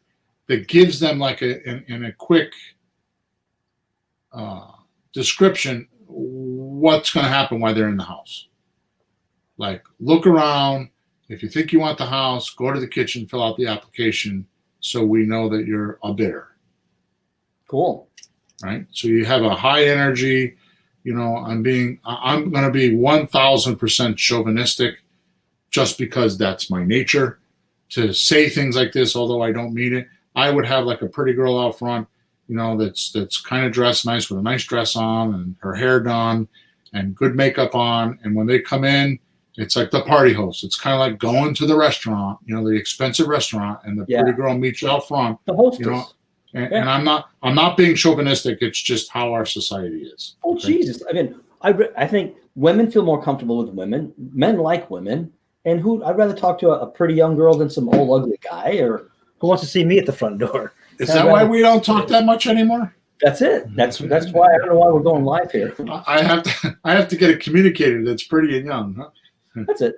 that gives them like in a quick description what's going to happen while they're in the house. Like, look around. If you think you want the house, go to the kitchen, fill out the application, so we know that you're a bidder. Cool. Right. So you have a high energy. I'm going to be 1,000% chauvinistic, just because that's my nature to say things like this, although I don't mean it. I would have like a pretty girl out front, that's kind of dressed nice with a nice dress on and her hair done and good makeup on. And when they come in, it's like the party host. It's kind of like going to the restaurant, the expensive restaurant, and the pretty girl meets you out front. The hostess. And I'm not being chauvinistic. It's just how our society is. Oh, okay? Jesus. I mean, I think women feel more comfortable with women. Men like women. And I'd rather talk to a pretty young girl than some old ugly guy, or who wants to see me at the front door. Is that why we don't talk that much anymore? That's it. That's why I don't know why we're going live here. I have to get it communicated. That's pretty and young, huh? That's it.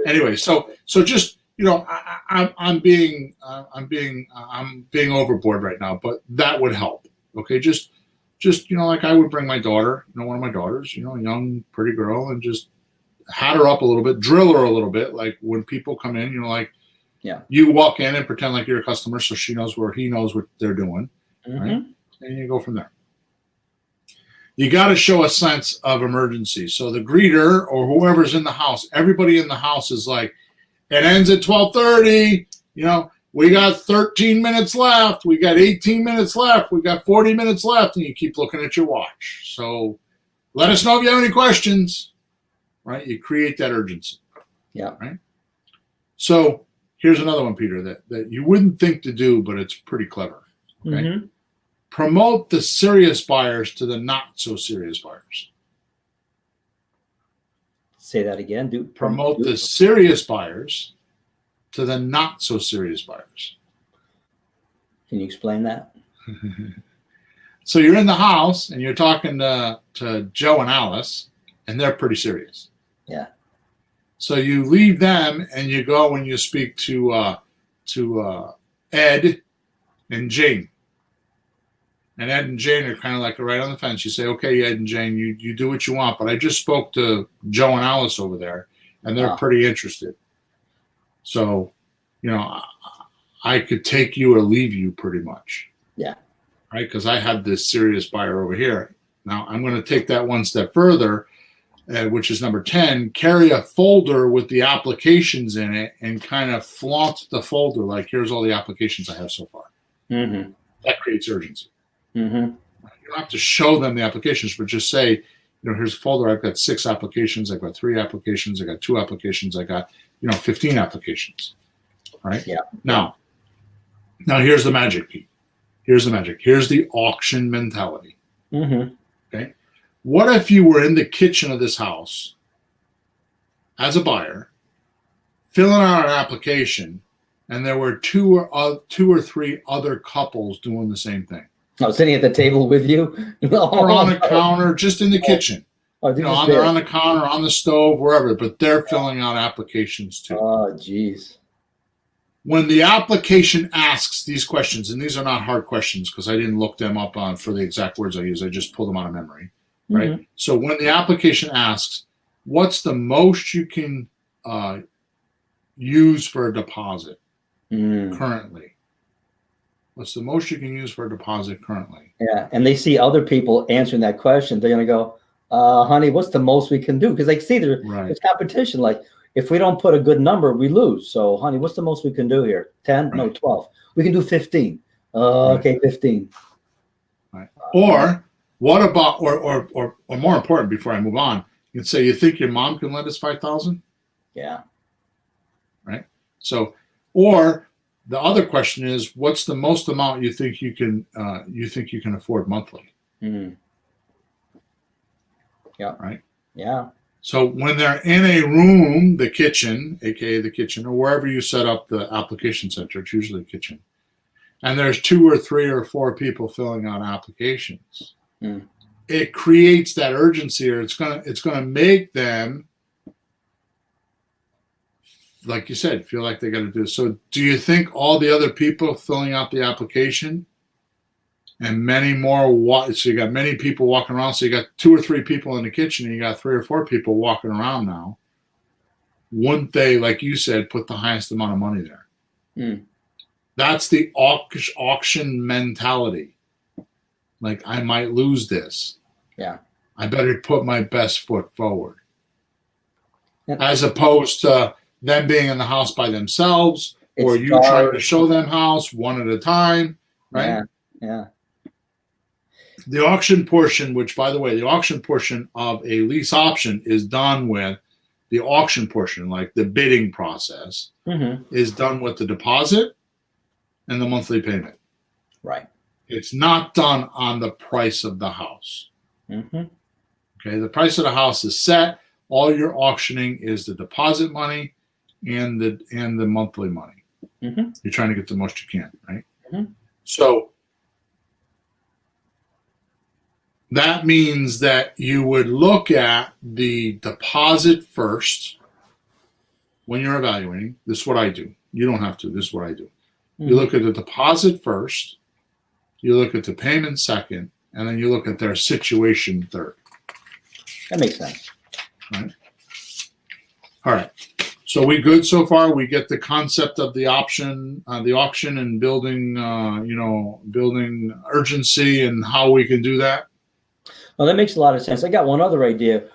Anyway, so just I'm being overboard right now, but that would help. Okay, just like I would bring my daughter, one of my daughters, a young pretty girl, and just hat her up a little bit, drill her a little bit, like when people come in, you walk in and pretend like you're a customer, so she knows where he knows what they're doing, right? And you go from there. You got to show a sense of emergency. So the greeter or whoever's in the house, everybody in the house is like, it ends at 12:30. We got 13 minutes left. We got 18 minutes left. We got 40 minutes left. And you keep looking at your watch. So let us know if you have any questions, right? You create that urgency. Yeah. Right. So here's another one, Peter, that you wouldn't think to do, but it's pretty clever. Okay. Promote the serious buyers to the not so serious buyers. Say that again. Promote the serious buyers to the not so serious buyers. Can you explain that? So you're in the house and you're talking to Joe and Alice, and they're pretty serious. Yeah. So you leave them and you go and you speak to Ed and Jane. And Ed and Jane are kind of like right on the fence. You say, okay, Ed and Jane, you do what you want, but I just spoke to Joe and Alice over there, and they're pretty interested. So, I could take you or leave you pretty much. Yeah. Right? Because I have this serious buyer over here. Now, I'm going to take that one step further, which is number 10, carry a folder with the applications in it and kind of flaunt the folder like, here's all the applications I have so far. That creates urgency. You don't have to show them the applications, but just say, here's a folder. I've got 6 applications. I've got 3 applications. I got 2 applications. I got, 15 applications. Right? Yeah. Now, Now, here's the magic, Pete. Here's the magic. Here's the auction mentality. Mm-hmm. Okay. What if you were in the kitchen of this house as a buyer, filling out an application, and there were two or three other couples doing the same thing? I was sitting at the table with you. Or on a counter, just in the kitchen. Oh, They're on the counter, on the stove, wherever, but they're filling out applications too. Oh, geez. When the application asks these questions, and these are not hard questions because I didn't look them up for the exact words I use, I just pulled them out of memory, right? Mm-hmm. So when the application asks, what's the most you can use for a deposit currently? What's the most you can use for a deposit currently? Yeah, and they see other people answering that question. They're going to go, honey, what's the most we can do? Because they see there's competition. Like, if we don't put a good number, we lose. So, honey, what's the most we can do here? 10? Right. No, 12. We can do 15. Okay, 15. Right. Or what about, or more important, before I move on, you can say, you think your mom can lend us $5,000? Yeah. Right. So, or the other question is, what's the most amount you think you can afford monthly? Mm. Yeah. Right. Yeah. So when they're in a room, the kitchen, aka the kitchen, or wherever you set up the application center, it's usually a kitchen, and there's 2 or 3 or 4 people filling out applications, it creates that urgency, or it's gonna make them, like you said, feel like they got to do it. So do you think all the other people filling out the application and many more, so you got many people walking around, so you got 2 or 3 people in the kitchen and you got 3 or 4 people walking around now, wouldn't they, like you said, put the highest amount of money there? That's the auction mentality. Like, I might lose this. Yeah. I better put my best foot forward. As opposed to them being in the house by themselves, or you trying to show them house one at a time, right? Yeah. The auction portion, which, by the way, the auction portion of a lease option is done with the auction portion, like the bidding process, is done with the deposit and the monthly payment. Right. It's not done on the price of the house. Okay, the price of the house is set. All you're auctioning is the deposit money and the monthly money. You're trying to get the most you can, right? So that means that you would look at the deposit first when you're evaluating. This is what I do. You don't have to. This is what I do. You look at the deposit first, you look at the payment second, and then you look at their situation third. That makes sense. Right? All right. So we good so far? We get the concept of the auction and building, building urgency and how we can do that. Well, that makes a lot of sense. I got one other idea.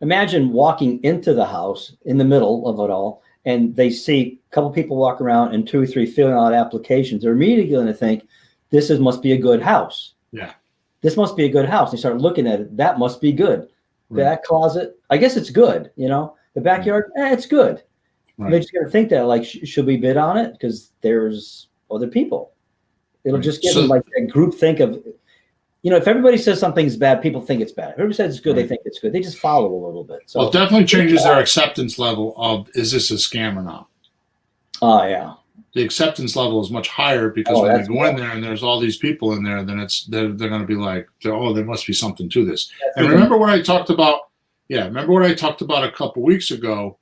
Imagine walking into the house in the middle of it all, and they see a couple people walk around and 2 or 3 filling out applications. They're immediately going to think, must be a good house. Yeah. This must be a good house. They start looking at it. That must be good. Right. That closet, I guess it's good. The backyard, it's good. Right. They're just going to think that, like, should we bid on it? Because there's other people. It'll just give them like a group think of, if everybody says something's bad, people think it's bad. If everybody says it's good, they think it's good. They just follow a little bit. So it definitely changes their acceptance level of, is this a scam or not? Oh, yeah. The acceptance level is much higher because when they go in there and there's all these people in there, then they're going to be like, there must be something to this. And remember what I talked about? Yeah, remember what I talked about a couple weeks ago,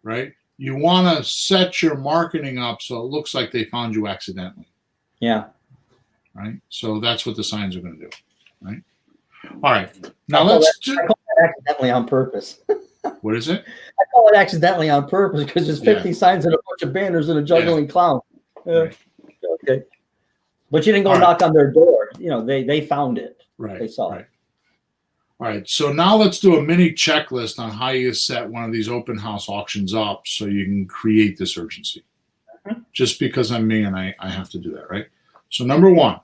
right? You want to set your marketing up so it looks like they found you accidentally. Yeah. Right? So that's what the signs are going to do. Right? All right. Now I call that accidentally on purpose. What is it? I call it accidentally on purpose because there's 50 signs and a bunch of banners and a juggling clown. Right. Okay. But you didn't go knock on their door. They found it. Right. They saw it. All right. So now let's do a mini checklist on how you set one of these open house auctions up so you can create this urgency. Just because I'm me and I have to do that, right? So number 1,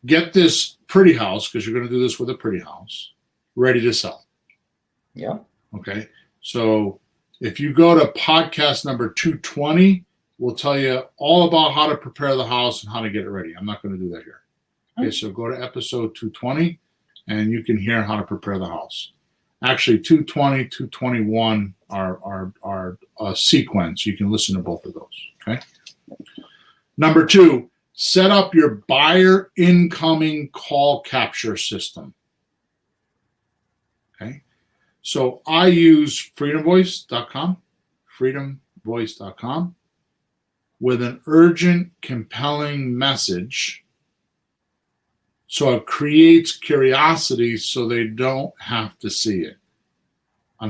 get this pretty house, because you're going to do this with a pretty house, ready to sell. Yeah. Okay. So if you go to podcast number 220, will tell you all about how to prepare the house and how to get it ready. I'm not going to do that here. Okay, so go to episode 220 and you can hear how to prepare the house. Actually, 220, 221 are a sequence. You can listen to both of those. Okay. Number 2, set up your buyer incoming call capture system. Okay. So I use freedomvoice.com with an urgent, compelling message. So it creates curiosity so they don't have to see it.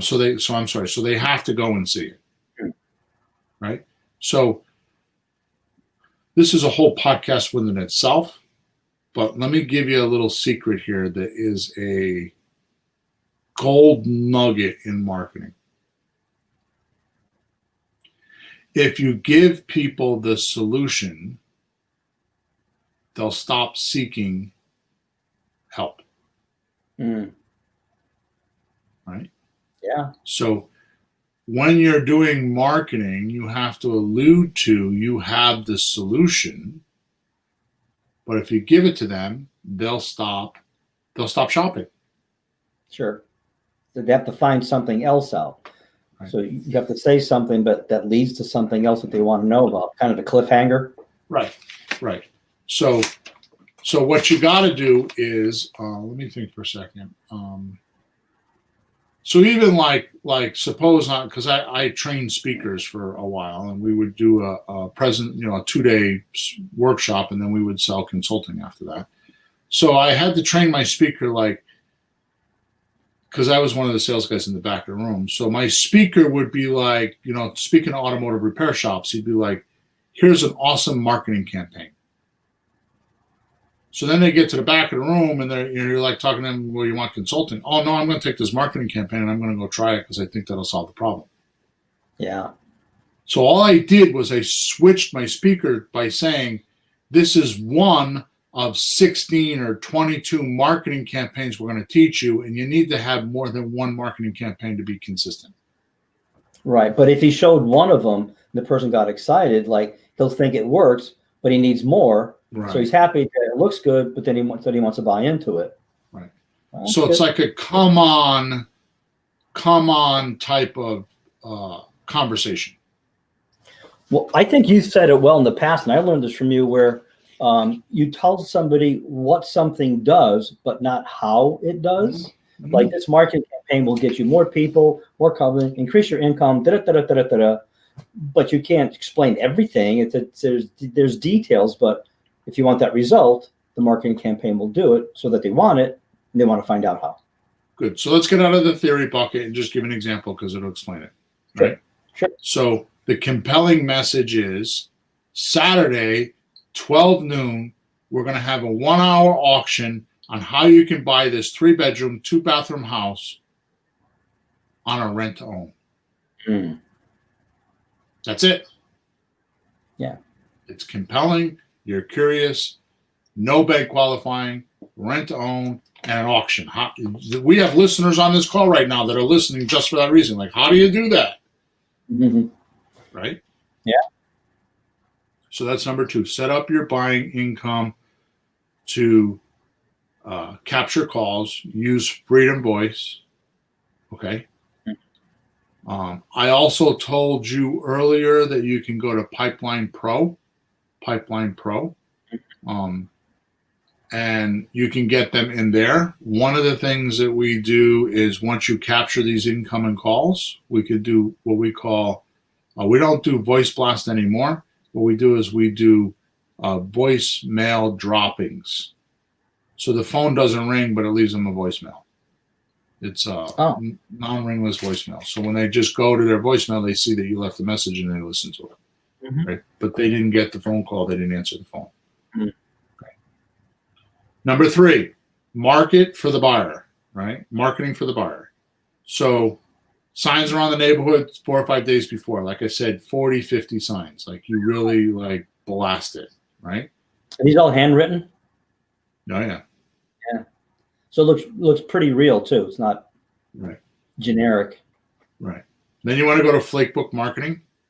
So they have to go and see it. Right? So this is a whole podcast within itself, but let me give you a little secret here that is a gold nugget in marketing. If you give people the solution, they'll stop seeking help. Right? Yeah. So when you're doing marketing, you have to allude to you have the solution, but if you give it to them, they'll stop shopping. Sure. So they have to find something else out. Right. So you have to say something, but that leads to something else that they want to know about, kind of a cliffhanger. Right. So what you got to do is, let me think for a second. So even like suppose not, because I trained speakers for a while, and we would do a 2-day workshop, and then we would sell consulting after that. So I had to train my speaker, like, because I was one of the sales guys in the back of the room. So my speaker would be like, speaking to automotive repair shops, he'd be like, here's an awesome marketing campaign. So then they get to the back of the room and you're like talking to them, well, you want consulting? Oh, no, I'm going to take this marketing campaign and I'm going to go try it because I think that'll solve the problem. Yeah. So all I did was I switched my speaker by saying, this is one of 16 or 22 marketing campaigns we're going to teach you, and you need to have more than one marketing campaign to be consistent. Right. But if he showed one of them, the person got excited, like he'll think it works, but he needs more. Right. So he's happy that it looks good, but then he wants to buy into it. Right. So it's like a come on type of conversation. Well, I think you said it well in the past, and I learned this from you, where you tell somebody what something does, but not how it does. Mm-hmm. Like this marketing campaign will get you more people, more coverage, increase your income, but you can't explain everything. There's details, but if you want that result, the marketing campaign will do it so that they want it and they want to find out how. Good. So let's get out of the theory bucket and just give an example because it'll explain it. Right? Sure. So the compelling message is Saturday, 12 noon, we're going to have a 1-hour auction on how you can buy this 3-bedroom, 2-bathroom house on a rent to own. That's it. Yeah. It's compelling. You're curious. No bank qualifying, rent to own, and an auction. We have listeners on this call right now that are listening just for that reason. Like, how do you do that? Mm-hmm. Right? Yeah. So that's number 2. Set up your buying income to capture calls. Use Freedom Voice. Okay. I also told you earlier that you can go to Pipeline Pro, and you can get them in there. One of the things that we do is once you capture these incoming calls, we could do what we call, we don't do voice blast anymore. What we do is we do voicemail droppings. So the phone doesn't ring, but it leaves them a voicemail. It's non-ringless voicemail. So when they just go to their voicemail, they see that you left the message and they listen to it. Mm-hmm. Right? But they didn't get the phone call. They didn't answer the phone. Mm-hmm. Okay. Number 3, market for the buyer, right? Marketing for the buyer. So signs around the neighborhood 4 or 5 days before. Like I said, 40, 50 signs. Like you really blast it, right? Are these all handwritten? Oh, yeah. Yeah. So it looks pretty real too. It's not generic. Right. Then you want to go to Flakebook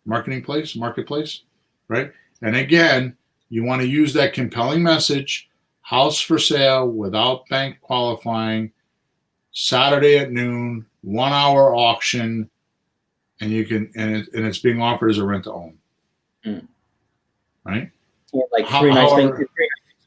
Marketplace. right? And again, you want to use that compelling message, house for sale without bank qualifying, Saturday at noon, 1 hour auction, and you can, and it's being offered as a rent to own. Right? Yeah, like three nice things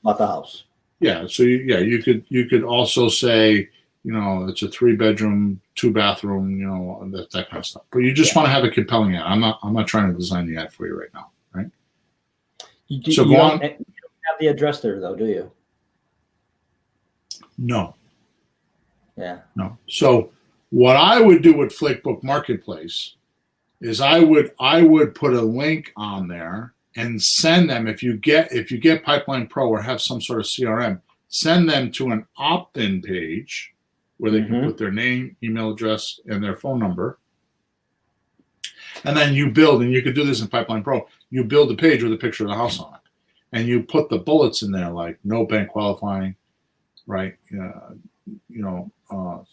about the house. Yeah. So you could also say, it's a 3-bedroom, 2-bathroom, that kind of stuff. But you just want to have a compelling ad. I'm not trying to design the ad for you right now, right? You don't have the address there though, do you? No. Yeah. No. So what I would do with Flickbook Marketplace is I would put a link on there and send them, if you get Pipeline Pro or have some sort of CRM, send them to an opt-in page where they can put their name, email address, and their phone number. And then you build, and you could do this in Pipeline Pro, you build a page with a picture of the house on it. And you put the bullets in there like no bank qualifying, right? 3 to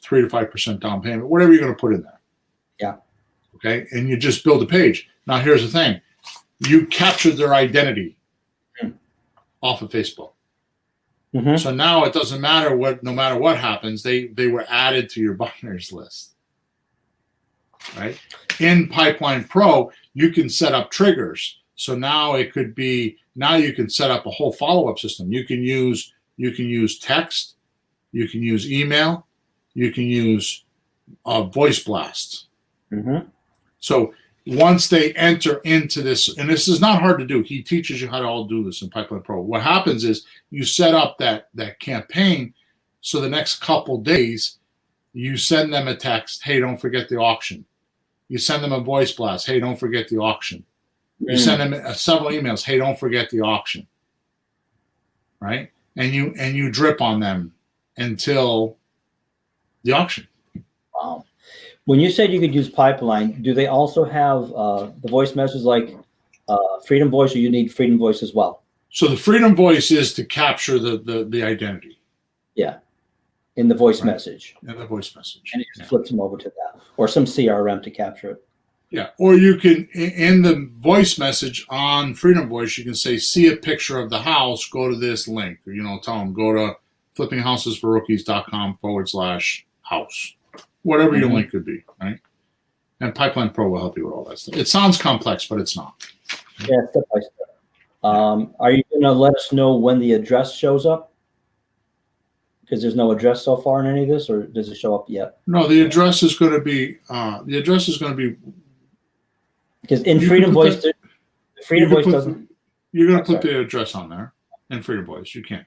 5% down payment, whatever you're going to put in there. Yeah. Okay. And you just build a page. Now, here's the thing. You captured their identity off of Facebook. So now it doesn't matter no matter what happens, they were added to your buyers list. Right? In Pipeline Pro, you can set up triggers. So now you can set up a whole follow-up system. You can use text, you can use email, you can use voice blasts. So once they enter into this, and this is not hard to do, he teaches you how to all do this in Pipeline Pro. What happens is you set up that campaign, so the next couple days you send them a text, hey, don't forget the auction. You send them a voice blast, hey, don't forget the auction. You send them several emails, hey, don't forget the auction. Right? And you drip on them until the auction. Wow. When you said you could use Pipeline, do they also have the voice message like Freedom Voice, or you need Freedom Voice as well? So the Freedom Voice is to capture the identity. Yeah, in the voice message. In the voice message. And it just flips them over to that, or some CRM to capture it. Yeah, or you can, in the voice message on Freedom Voice, you can say, see a picture of the house, go to this link. Or, tell them, go to flippinghousesforrookies.com/house. Whatever your link could be, right? And Pipeline Pro will help you with all that stuff. It sounds complex, but it's not. Yeah, step by step. Are you going to let us know when the address shows up? Because there's no address so far in any of this, or does it show up yet? No, the address is going to be because in Freedom Voice, Freedom Voice doesn't. You're going to put the address on there in Freedom Voice. You can't.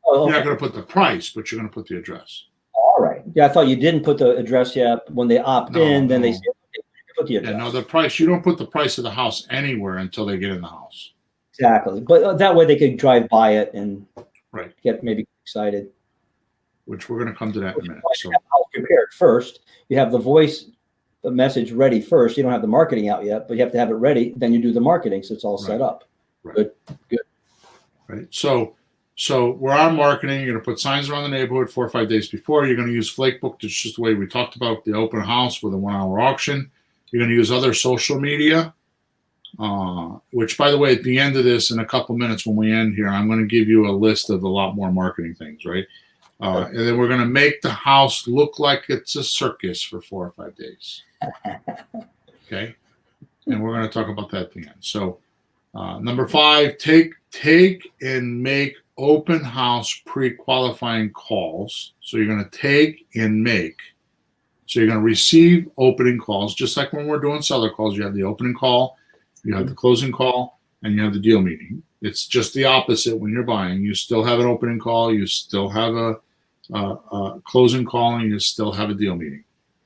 Oh, okay. You're not going to put the price, but you're going to put the address. All right. Yeah, I thought you didn't put the address yet. When they opt in, then they say, okay, put the address. Yeah, no, the price. You don't put the price of the house anywhere until they get in the house. Exactly, but that way they could drive by it and get maybe excited. Which we're going to come to that in a minute. So prepared first. You have the voice message ready first. You don't have the marketing out yet, but you have to have it ready. Then you do the marketing, so it's all set up. Good. Right. So we're on marketing. You're going to put signs around the neighborhood 4 or 5 days before. You're going to use Flakebook. That's just the way we talked about the open house with a 1 hour auction. You're going to use other social media, which, by the way, at the end of this, in a couple minutes when we end here, I'm going to give you a list of a lot more marketing things, right? And then we're going to make the house look like it's a circus for 4 or 5 days. Okay. And we're going to talk about that at the end. So number 5, take and make open house pre-qualifying calls. So you're going to take and make. So you're going to receive opening calls, just like when we're doing seller calls. You have the opening call, you have the closing call, and you have the deal meeting. It's just the opposite when you're buying. You still have an opening call, you still have a closing call, and you still have a deal meeting.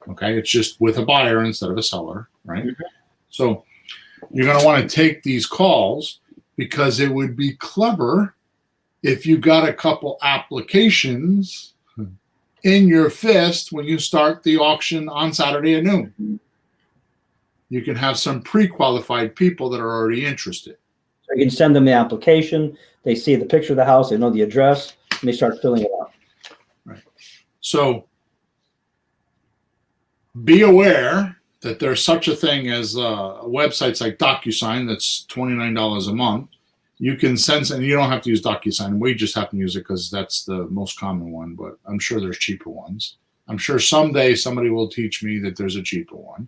Okay, it's just with a buyer instead of a seller, right? So you're going to want to take these calls because it would be clever if you got a couple applications in your fist when you start the auction on Saturday at noon. You can have some pre-qualified people that are already interested. So you can send them the application. They see the picture of the house. They know the address, and they start filling it out. Right. So be aware that there's such a thing as websites like DocuSign that's $29 a month. You can send, and you don't have to use DocuSign. We just happen to use it because that's the most common one, but I'm sure there's cheaper ones. I'm sure someday somebody will teach me that there's a cheaper one,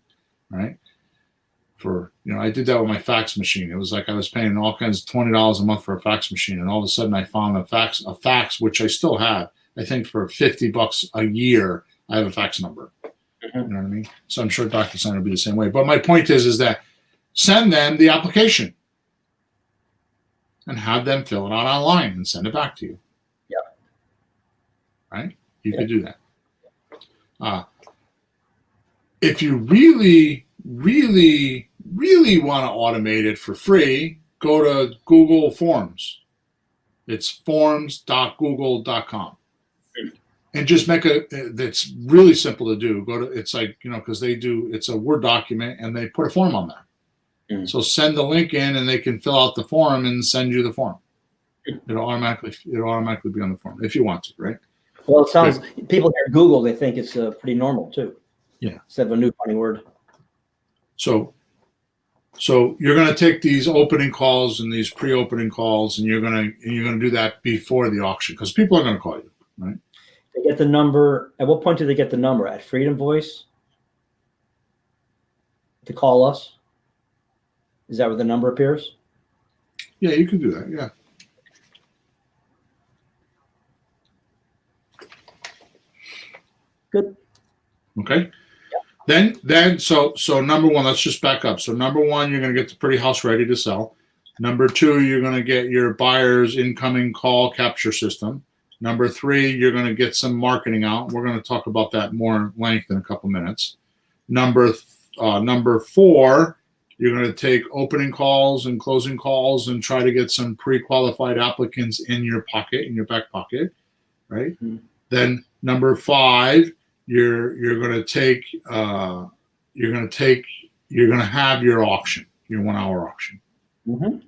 right? I did that with my fax machine. It was like I was paying all kinds of $20 a month for a fax machine, and all of a sudden I found a fax which I still have. I think for $50 a year, I have a fax number. You know what I mean? So I'm sure DocuSign will be the same way. But my point is that send them the application and have them fill it out online and send it back to you. Yeah. Right? You could do that. If you really, really, really want to automate it for free, go to Google Forms. It's forms.google.com. And just make that's really simple to do. It's like, because it's a Word document and they put a form on there. So send the link in and they can fill out the form and send you the form. It'll automatically be on the form if you want to, right? Well, it sounds, people hear Google, they think it's pretty normal too. Yeah. Instead of a new funny word. So you're going to take these opening calls and these pre-opening calls, and you're going to do that before the auction because people are going to call you, right? They get the number. At what point do they get the number? At Freedom Voice to call us? Is that where the number appears? Yeah, you can do that. Yeah. Good. Okay. Then so number one, let's just back up. So number one, you're going to get the pretty house ready to sell. Number two, you're going to get your buyer's incoming call capture system. Number three, you're going to get some marketing out. We're going to talk about that more in length in a couple minutes. Number four, you're going to take opening calls and closing calls and try to get some pre-qualified applicants in your pocket, in your back pocket, right? Mm-hmm. Then number five, you're going to have your auction, your 1 hour auction. Mm-hmm.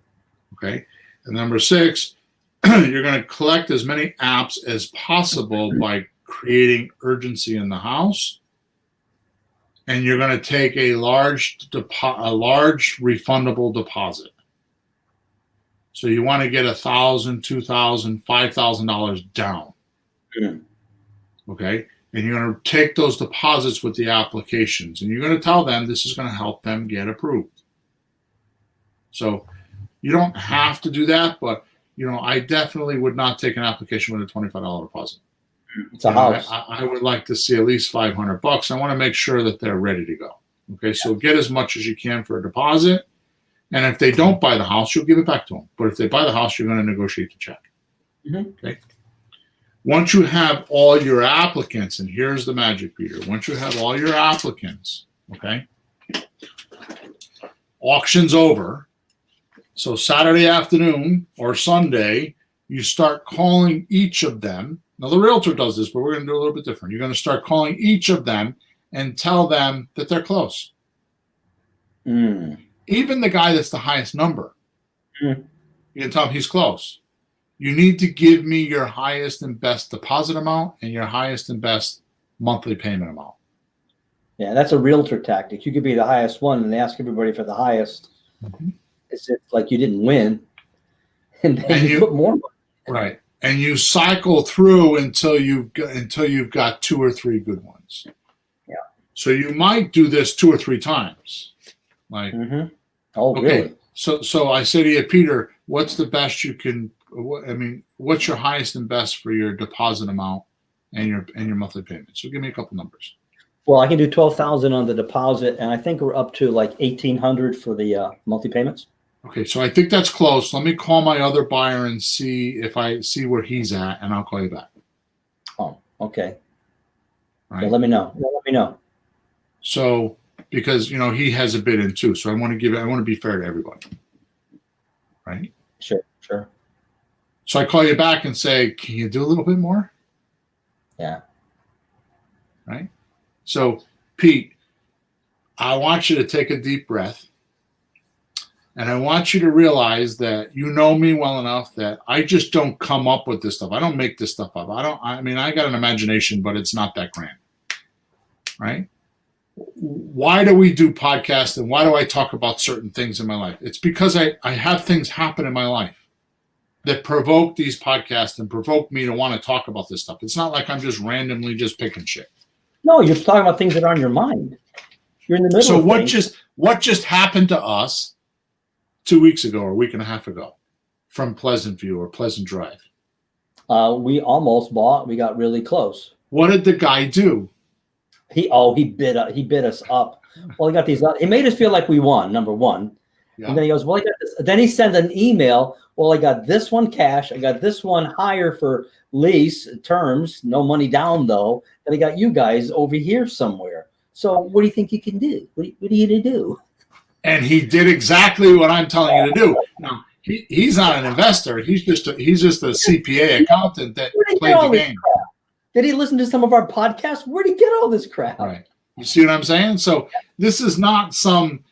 Okay. And number six, you're going to collect as many apps as possible by creating urgency in the house. And you're going to take a large refundable deposit. So you want to get $1,000, $2,000, $5,000 down. Mm-hmm. Okay. And you're going to take those deposits with the applications, and you're going to tell them this is going to help them get approved. So you don't have to do that, but I definitely would not take an application with a $25 deposit. It's a house. I would like to see at least $500. I want to make sure that they're ready to go. Okay, so get as much as you can for a deposit, and if they don't buy the house, you'll give it back to them. But if they buy the house, you're going to negotiate the check. Mm-hmm. Okay. Once you have all your applicants, and here's the magic, Peter. Once you have all your applicants, okay, auction's over. So Saturday afternoon or Sunday, you start calling each of them. Now, the realtor does this, but we're going to do a little bit different. You're going to start calling each of them and tell them that they're close. Mm. Even the guy that's the highest number, you can tell him he's close. You need to give me your highest and best deposit amount and your highest and best monthly payment amount. Yeah, that's a realtor tactic. You could be the highest one, and they ask everybody for the highest. Mm-hmm. It's like you didn't win, and then you put more money. Right, and you cycle through until you've got two or three good ones. Yeah. So you might do this 2 or 3 times. Like, mm-hmm. Oh, okay. Really? So I say to you, Peter, what's the best you can? What's your highest and best for your deposit amount and your monthly payment? So give me a couple numbers. Well, I can do $12,000 on the deposit, and I think we're up to like $1,800 for the monthly payments. Okay, so I think that's close. Let me call my other buyer and see if I see where he's at, and I'll call you back. Oh, okay. Right. Yeah, let me know. So, because he has a bid in too, so I want to be fair to everybody. Right? Sure. So I call you back and say, can you do a little bit more? Yeah. Right? So, Pete, I want you to take a deep breath. And I want you to realize that you know me well enough that I just don't come up with this stuff. I don't make this stuff up. I got an imagination, but it's not that grand. Right? why do we do podcasts and why do I talk about certain things in my life? It's because I have things happen in my life that provoke these podcasts and provoke me to want to talk about this stuff. It's not like I'm just randomly just picking shit. No, you're talking about things that are on your mind. You're in the middle So of things. what just happened to us 2 weeks ago or a week and a half ago from Pleasant View or Pleasant Drive? We almost bought. We got really close. What did the guy do? He bid us up. Well, he got these. He made us feel like we won. Number one, Yeah. and then he goes, "Well, I got this." Then he sent an email. Well, I got this one cash. I got this one higher for lease terms, no money down though. And I got you guys over here somewhere. So, what do you think you can do? What are you gonna do? And he did exactly what I'm telling you to do. Now, he's not an investor. He's just a CPA accountant that played the game. Did he listen to some of our podcasts? Where'd he get all this crap? Right. You see what I'm saying? So this is not some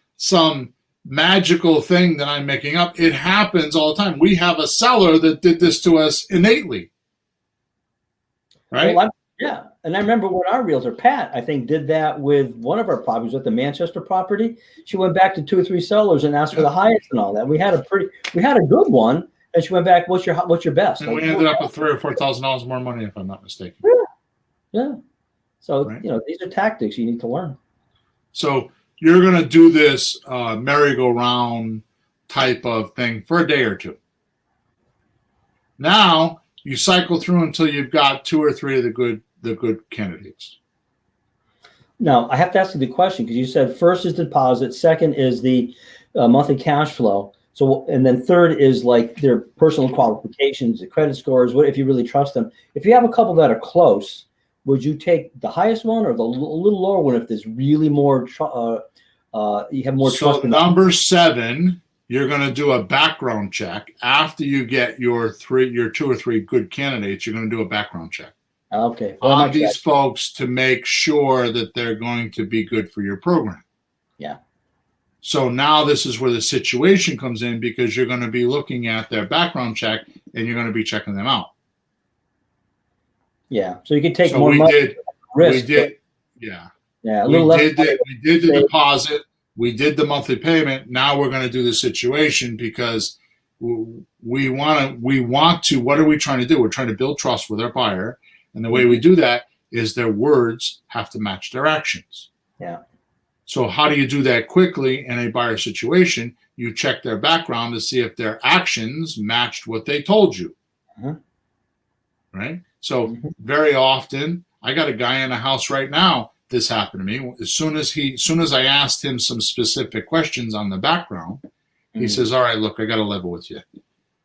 magical thing that I'm making up. It happens all the time. We have a seller that did this to us innately. Right? Well, yeah. And I remember when our realtor, Pat, I think, did that with one of our properties, with the Manchester property. She went back to 2 or 3 sellers and asked for the highest and all that. We had a good one, and she went back, what's your best? And we ended up with $3,000 or $4,000 more money, if I'm not mistaken. Yeah. So, Right. These are tactics you need to learn. So you're going to do this merry-go-round type of thing for a day or two. Now you cycle through until you've got 2 or 3 of the good candidates. Now, I have to ask you the question, because you said first is deposit, second is the monthly cash flow. So, and then third is like their personal qualifications, the credit scores, what if you really trust them. If you have a couple that are close, would you take the highest one or the little lower one if there's really more, you have more trust? So number 7, you're going to do a background check. After you get your 2 or 3 good candidates, you're going to do a background check. Okay. On these folks to make sure that they're going to be good for your program. Yeah. So now this is where the situation comes in, because you're going to be looking at their background check and you're going to be checking them out. Yeah. So you can take so more we money. did, risk, we did, yeah. Yeah. We did the deposit. We did the monthly payment. Now we're going to do the situation, because we want to, what are we trying to do? We're trying to build trust with our buyer. And the way we do that is their words have to match their actions. Yeah. So how do you do that quickly in a buyer situation? You check their background to see if their actions matched what they told you. Right? So very often, I got a guy in a house right now. This happened to me. As soon as I asked him some specific questions on the background, he says, all right, look, I got to level with you.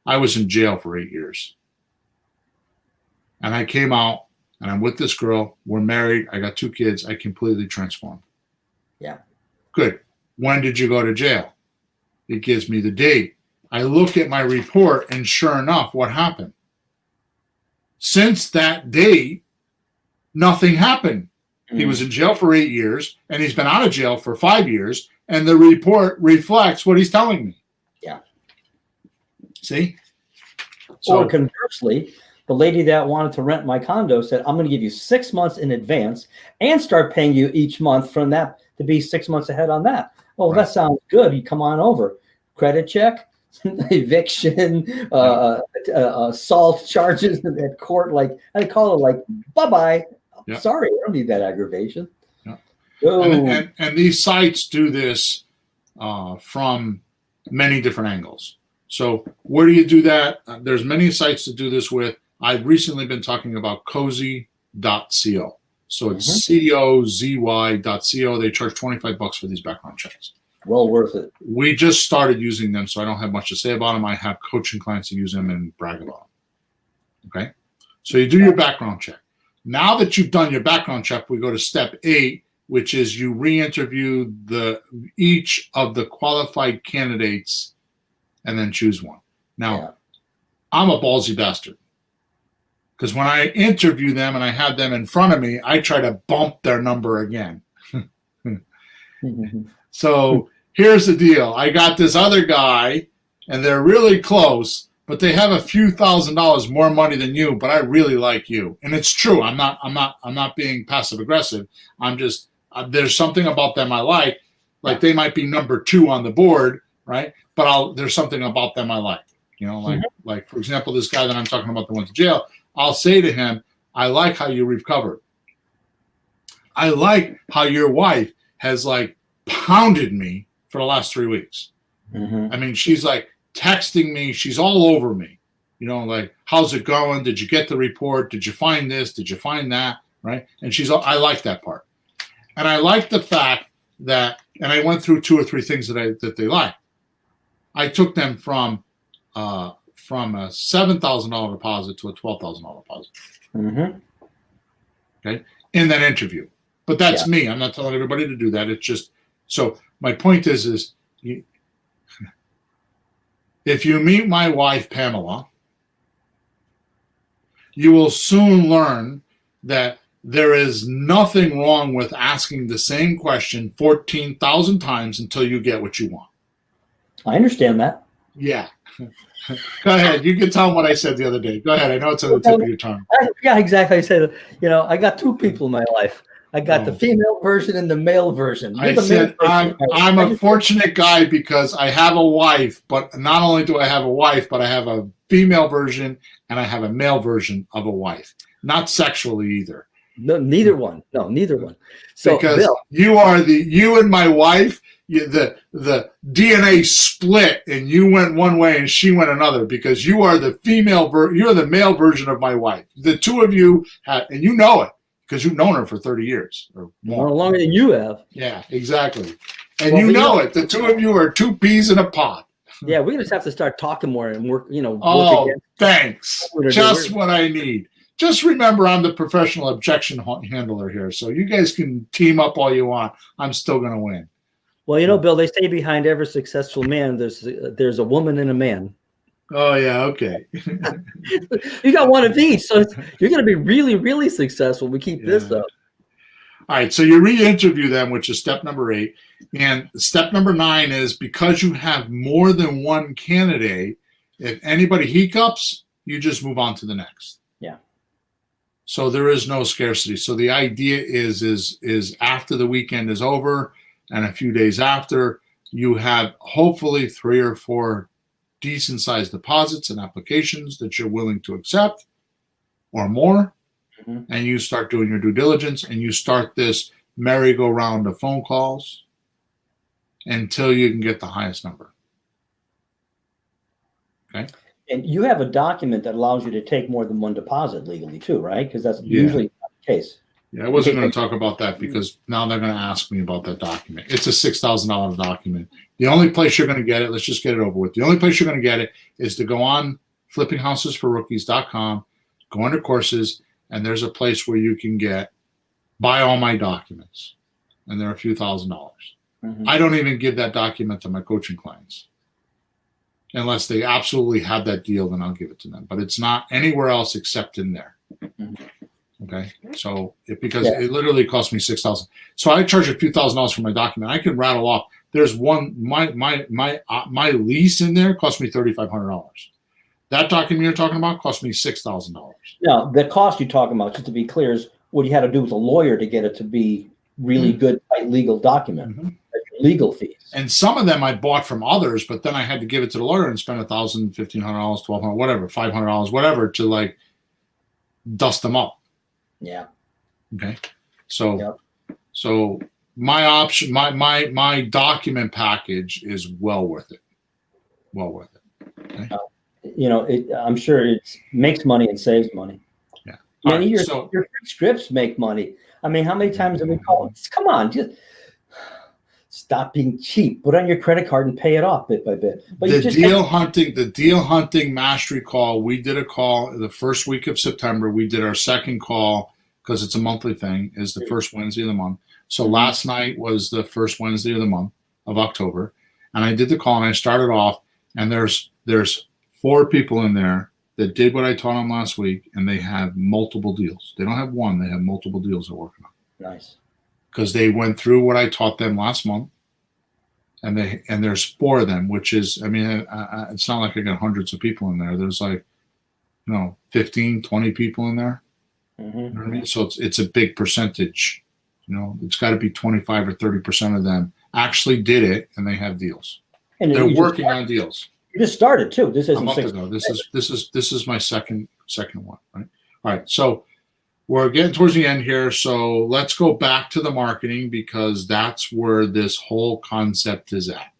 I was in jail for 8 years. And I came out, and I'm with this girl. We're married. I got 2 kids. I completely transformed. Yeah. Good. When did you go to jail? It gives me the date. I look at my report, and sure enough, what happened? Since that date, nothing happened. He was in jail for 8 years, and he's been out of jail for 5 years, and the report reflects what he's telling me. Yeah. See? So, or conversely, the lady that wanted to rent my condo said, I'm going to give you 6 months in advance and start paying you each month from that to be 6 months ahead on that. Well, that sounds good. You come on over. Credit check, eviction, assault charges at court. Like, I call it like, bye-bye. Yep. Sorry, I don't need that aggravation. Yep. Oh. And these sites do this from many different angles. So where do you do that? There's many sites to do this with. I've recently been talking about cozy.co. So it's cozy.co. They charge $25 for these background checks. Well worth it. We just started using them, so I don't have much to say about them. I have coaching clients who use them and brag about them. Okay? So you do your background check. Now that you've done your background check, we go to step 8, which is you re-interview each of the qualified candidates and then choose one. Now, I'm a ballsy bastard, because when I interview them and I have them in front of me, I try to bump their number again. So here's the deal. I got this other guy, and they're really close, but they have a few $1,000s more money than you, but I really like you. And it's true. I'm not being passive aggressive. I there's something about them I like. Like they might be number 2 on the board, right? But there's something about them I like. Like for example, this guy that I'm talking about that went to jail, I'll say to him, I like how you recovered. I like how your wife has like pounded me for the last 3 weeks. I mean, she's like texting me. She's all over me. Like, how's it going? Did you get the report? Did you find this? Did you find that? Right? And I like that part. And I like the fact that, and I went through 2 or 3 things that they like. I took them from a $7,000 deposit to a $12,000 deposit. Okay, in that interview. But that's me. I'm not telling everybody to do that. It's just, so my point is if you meet my wife, Pamela, you will soon learn that there is nothing wrong with asking the same question 14,000 times until you get what you want. I understand that. Yeah. Go ahead. You can tell them what I said the other day. Go ahead. I know it's on the tip of your tongue. Yeah, exactly. I said, I got 2 people in my life. I got the female version and the male version. I'm a fortunate guy because I have a wife, but not only do I have a wife, but I have a female version and I have a male version of a wife. Not sexually either. No, neither one. No, neither one. So because Bill, you and my wife, the DNA split and you went one way and she went another because you are the you're the male version of my wife. The 2 of you and you know it because you've known her for 30 years or more. Longer than you have. Yeah, exactly. And you know it. The 2 of you are 2 peas in a pod. Yeah, we just have to start talking more and work, Oh, work again. Thanks. Just what I need. Just remember, I'm the professional objection handler here, so you guys can team up all you want. I'm still going to win. Well, Bill, they say behind every successful man, there's a woman and a man. Oh, yeah, okay. You got one of each, so you're going to be really, really successful. We keep this up. All right, so you re-interview them, which is step number 8. And step number 9 is because you have more than one candidate, if anybody hiccups, you just move on to the next. Yeah. So there is no scarcity. So the idea is after the weekend is over and a few days after, you have hopefully 3 or 4 decent-sized deposits and applications that you're willing to accept or more. And you start doing your due diligence and you start this merry-go-round of phone calls until you can get the highest number. Okay. And you have a document that allows you to take more than one deposit legally too, right? Because that's usually not the case. Yeah, I wasn't going to talk about that because now they're going to ask me about that document. It's a $6,000 document. The only place you're going to get it, let's just get it over with. The only place you're going to get it is to go on flippinghousesforrookies.com, go under courses, and there's a place where you can buy all my documents. And they're a few $1,000s. I don't even give that document to my coaching clients. Unless they absolutely have that deal, then I'll give it to them. But it's not anywhere else except in there. Okay, so because it literally cost me $6,000. So I charge a few $1,000s for my document. I can rattle off. There's one my lease in there cost me $3,500. That document you're talking about cost me $6,000. Now the cost you're talking about, just to be clear, is what you had to do with a lawyer to get it to be really good legal document, legal fees. And some of them I bought from others, but then I had to give it to the lawyer and spend $1,000, $1,500, $1,200, whatever, $500, whatever, to like dust them up. Yeah. Okay. So, so my option, my document package is well worth it. Well worth it. Okay. I'm sure it makes money and saves money. Yeah. Many your free scripts make money. I mean, how many times have we called? Come on, just stop being cheap. Put on your credit card and pay it off bit by bit. But the deal hunting mastery call. We did a call the first week of September. We did our second call because it's a monthly thing. Is the first Wednesday of the month. So last night was the first Wednesday of the month of October, and I did the call and I started off. And there's 4 people in there that did what I taught them last week, and they have multiple deals. They don't have one; they have multiple deals they're working on. Nice. Because they went through what I taught them last month, and there's 4 of them, which is, I mean, it's not like I got hundreds of people in there. There's like, 15, 20 people in there. You know what I mean? So it's a big percentage. It's got to be 25 or 30% of them actually did it, and they have deals. And They're working on deals. You just started too. This A isn't month 6 ago. This is my second one, right? All right. So we're getting towards the end here. So let's go back to the marketing, because that's where this whole concept is at.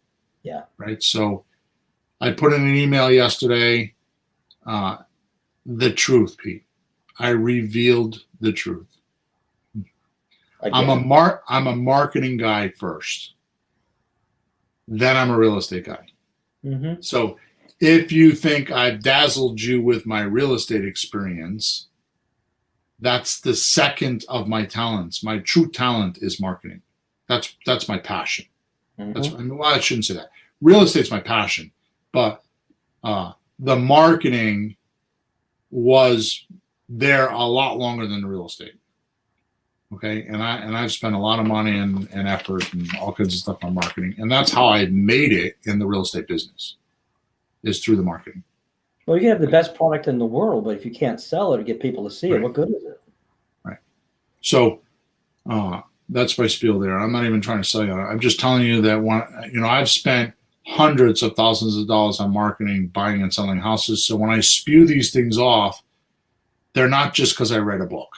Yeah. Right. So I put in an email yesterday. The truth, Pete. I revealed the truth. Again. I'm a marketing guy first. Then I'm a real estate guy. Mm-hmm. So if you think I've dazzled you with my real estate experience, that's the second of my talents. My true talent is marketing. That's my passion. Mm-hmm. Well, I shouldn't say that. Real estate's my passion, but the marketing was there a lot longer than the real estate. Okay, and I've spent a lot of money and effort and all kinds of stuff on marketing, and that's how I made it in the real estate business, is through the marketing. Well, you can have the best product in the world, but if you can't sell it or get people to see it, what good is it? Right. So that's my spiel there. I'm not even trying to sell you. I'm just telling you that I've spent hundreds of thousands of dollars on marketing, buying and selling houses. So when I spew these things off, they're not just because I read a book.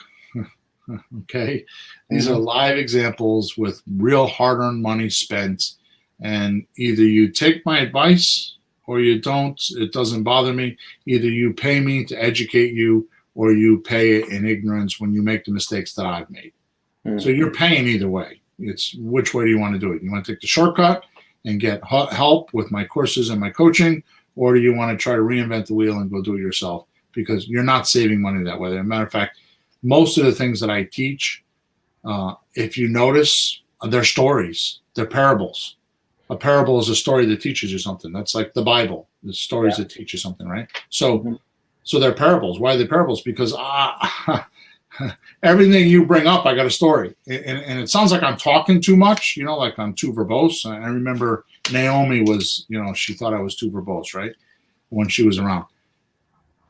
Okay. These are live examples with real hard-earned money spent. And either you take my advice or you don't. It doesn't bother me. Either you pay me to educate you, or you pay it in ignorance when you make the mistakes that I've made. So you're paying either way. It's which way do you want to do it? You want to take the shortcut and get help with my courses and my coaching, or do you want to try to reinvent the wheel and go do it yourself? Because you're not saving money that way. As a matter of fact, most of the things that I teach, if you notice, they're stories. They're parables. A parable is a story that teaches you something. That's like the Bible. The stories that teach you something, right? So they're parables. Why are they parables? Because everything you bring up, I got a story. And it sounds like I'm talking too much, like I'm too verbose. I remember Naomi was, she thought I was too verbose, right? When she was around.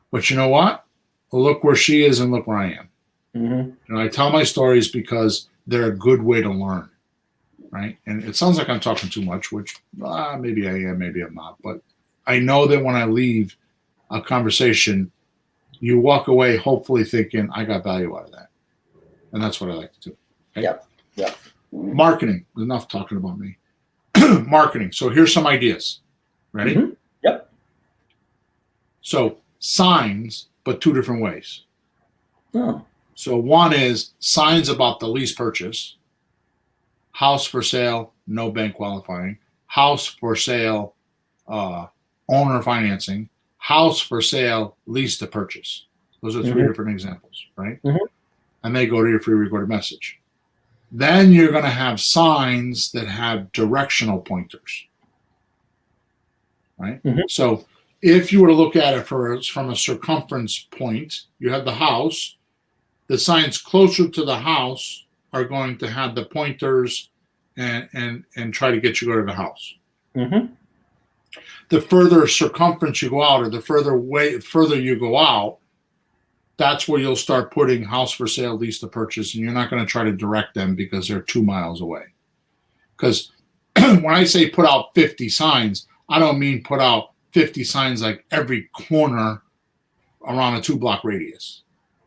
But you know what? Well, look where she is and look where I am. I tell my stories because they're a good way to learn, right? And it sounds like I'm talking too much, which maybe I am, maybe I'm not. But I know that when I leave a conversation, you walk away hopefully thinking, I got value out of that. And that's what I like to do. Okay? Yep. Marketing. Enough talking about me. Marketing. So here's some ideas. Ready? Yep. So signs, but two different ways. Oh. So one is signs about the lease purchase. House for sale, no bank qualifying. House for sale, owner financing. House for sale, lease to purchase. Those are three different examples, right? And they go to your free recorded message. Then you're going to have signs that have directional pointers, right? So if you were to look at it from a circumference point, you have the house. The signs closer to the house are going to have the pointers and try to get you to go to the house. The further circumference you go out, or the further you go out, that's where you'll start putting house for sale, lease to purchase, and you're not going to try to direct them because they're 2 miles away. Because when I say put out 50 signs, I don't mean put out 50 signs like every corner around a 2-block radius.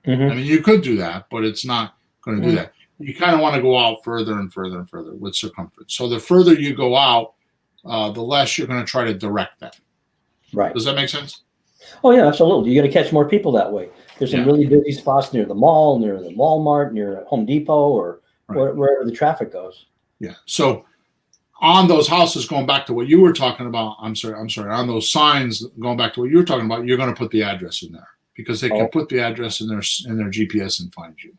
I mean, you could do that, but it's not going to do that. You kind of want to go out further and further and further with circumference. So the further you go out, the less you're going to try to direct them. Right. Does that make sense? Oh, yeah, absolutely. You're going to catch more people that way. There's some really busy spots near the mall, near the Walmart, near Home Depot, or wherever the traffic goes. Yeah. So on those houses, going back to what you were talking about, I'm sorry, on those signs, going back to what you were talking about, you're going to put the address in there because they can put the address in their GPS and find you.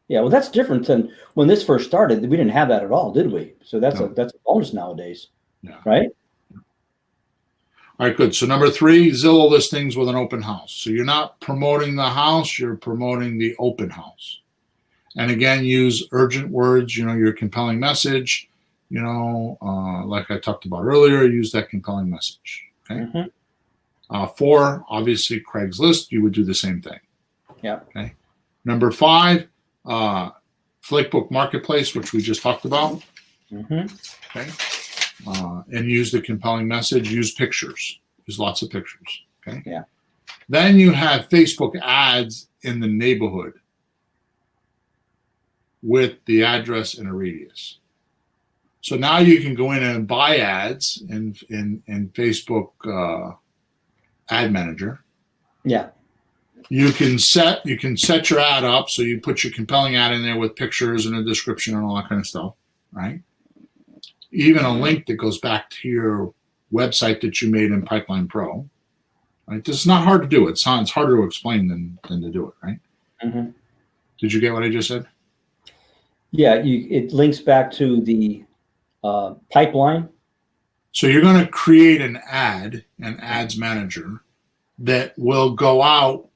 Yeah, well, that's different than when this first started. We didn't have that at all, did we? So that's a bonus nowadays, right? All right, good. So number 3, Zillow listings with an open house. So you're not promoting the house, you're promoting the open house. And again, use urgent words, your compelling message, like I talked about earlier, use that compelling message. Okay. 4, obviously Craigslist, you would do the same thing. Yeah. Okay. Number 5, Flakebook Marketplace, which we just talked about. Okay. And use the compelling message. Use pictures. Use lots of pictures. Okay. Yeah. Then you have Facebook ads in the neighborhood with the address and a radius. So now you can go in and buy ads in Facebook Ad Manager. Yeah. You can set your ad up, so you put your compelling ad in there with pictures and a description and all that kind of stuff, right? Even a link that goes back to your website that you made in Pipeline Pro. Right? This is not hard to do. It's harder to explain than to do it, right? Mm-hmm. Did you get what I just said? Yeah, it links back to the pipeline. So you're going to create an ads manager that will go out.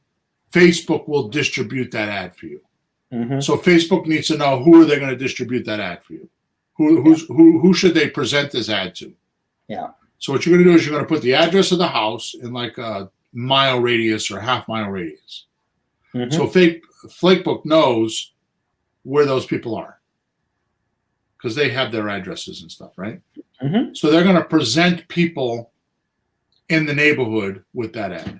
Facebook will distribute that ad for you. Mm-hmm. So Facebook needs to know who are they going to distribute that ad for you. Who should they present this ad to? Yeah. So what you're going to do is you're going to put the address of the house in like a mile radius or half-mile radius. Mm-hmm. So Flakebook knows where those people are because they have their addresses and stuff, right? Mm-hmm. So they're going to present people in the neighborhood with that ad.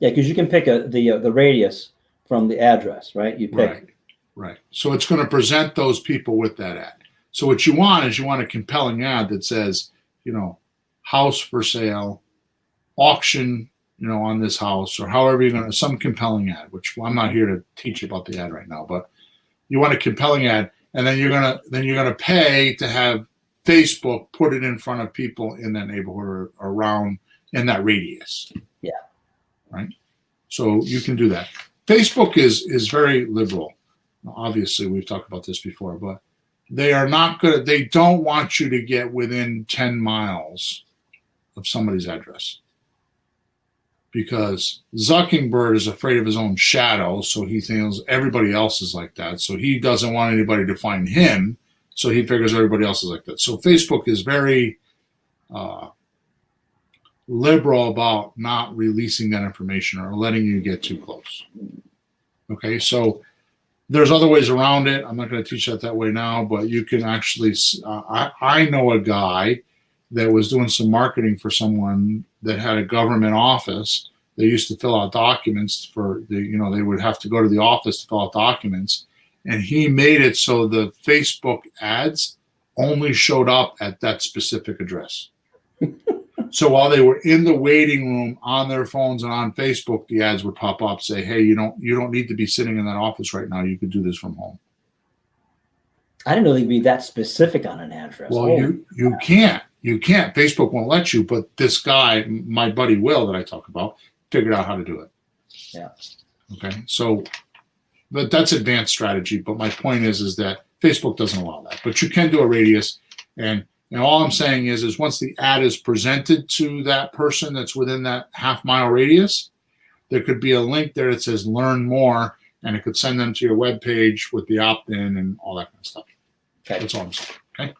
Yeah, because you can pick the radius from the address, right? You pick. Right. So it's going to present those people with that ad. So what you want is a compelling ad that says, house for sale, auction, on this house, or however you're going to, some compelling ad, which I'm not here to teach about the ad right now, but you want a compelling ad, and then you're going to pay to have Facebook put it in front of people in that neighborhood or around in that radius. Yeah. Right. So you can do that. Facebook is very liberal. Obviously, we've talked about this before, but they are not good. They don't want you to get within 10 miles of somebody's address because Zuckerberg is afraid of his own shadow. So he thinks everybody else is like that. So he doesn't want anybody to find him. So he figures everybody else is like that. So Facebook is very liberal about not releasing that information or letting you get too close. Okay, so there's other ways around it. I'm not going to teach that way now, but you can actually. I know a guy that was doing some marketing for someone that had a government office. They used to fill out documents for they would have to go to the office to fill out documents, and he made it so the Facebook ads only showed up at that specific address. So while they were in the waiting room on their phones and on Facebook, the ads would pop up, say, "Hey, you don't need to be sitting in that office right now. You could do this from home." I didn't know they'd be that specific on an address. Well, you can't. Facebook won't let you. But this guy, my buddy Will, that I talk about, figured out how to do it. Yeah. Okay. So, but that's advanced strategy. But my point is that Facebook doesn't allow that. But you can do a radius, and all I'm saying is once the ad is presented to that person that's within that half-mile radius, there could be a link there that says "Learn More," and it could send them to your web page with the opt-in and all that kind of stuff. Okay. That's all I'm saying. Okay.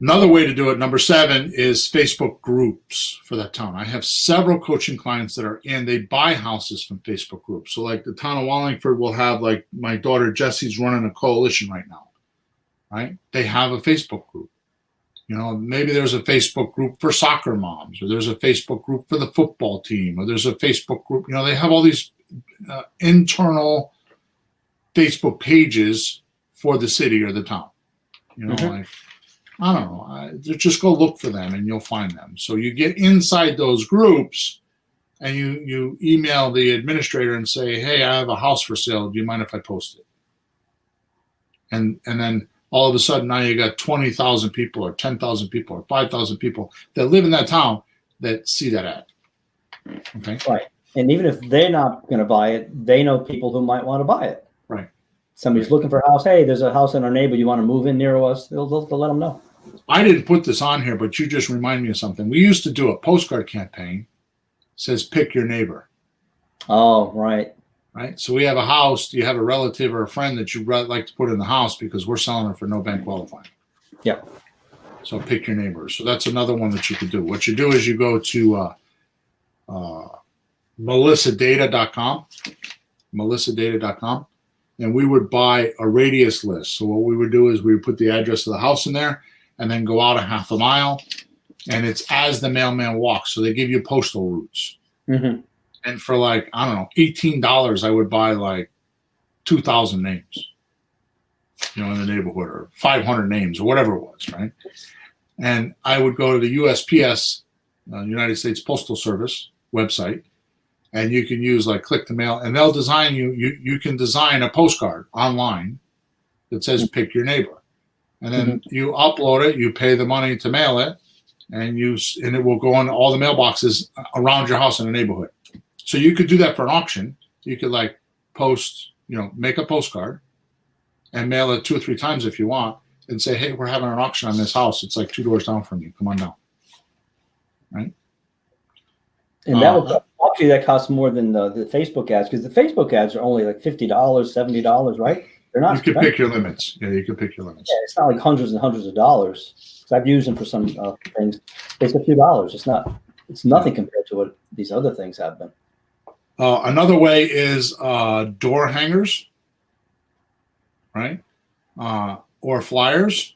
Another way to do it, number 7, is Facebook groups for that town. I have several coaching clients that are they buy houses from Facebook groups. So like the town of Wallingford will have, like my daughter Jessie's running a coalition right now. Right? They have a Facebook group. Maybe there's a Facebook group for soccer moms, or there's a Facebook group for the football team, or there's a Facebook group. They have all these internal Facebook pages for the city or the town. Like, I don't know. Just go look for them and you'll find them. So you get inside those groups and you email the administrator and say, "Hey, I have a house for sale. Do you mind if I post it?" And then all of a sudden now you got 20,000 people or 10,000 people or 5,000 people that live in that town that see that ad. Okay. Right. And even if they're not going to buy it, they know people who might want to buy it. Right. Somebody's looking for a house. Hey, there's a house in our neighbor. You want to move in near us? They'll let them know. I didn't put this on here, but you just remind me of something. We used to do a postcard campaign. It says "Pick your neighbor." Oh, right. Right. So we have a house. Do you have a relative or a friend that you'd like to put in the house because we're selling it for no bank qualifying? Yep. So pick your neighbor. So that's another one that you could do. What you do is you go to melissadata.com melissadata.com, and we would buy a radius list. So what we would do is we would put the address of the house in there and then go out a half a mile, and it's as the mailman walks. So they give you postal routes. Mm-hmm. And for like, I don't know, $18, I would buy like 2,000 names, in the neighborhood, or 500 names, or whatever it was, right? And I would go to the USPS, United States Postal Service website, and you can use like click to mail, and they'll design you can design a postcard online that says pick your neighbor. And then you upload it, you pay the money to mail it, and it will go on all the mailboxes around your house in the neighborhood. So you could do that for an auction. You could like post, make a postcard and mail it 2 or 3 times if you want, and say, hey, we're having an auction on this house. It's like 2 doors down from you. Come on down. Right? And that costs more than the Facebook ads, because the Facebook ads are only like $50, $70, right? They're not. You can pick your limits. Yeah, you can pick your limits. Yeah, it's not like hundreds and hundreds of dollars. So I've used them for some things. It's a few dollars. It's nothing compared to what these other things have been. Another way is door hangers, right? Or flyers,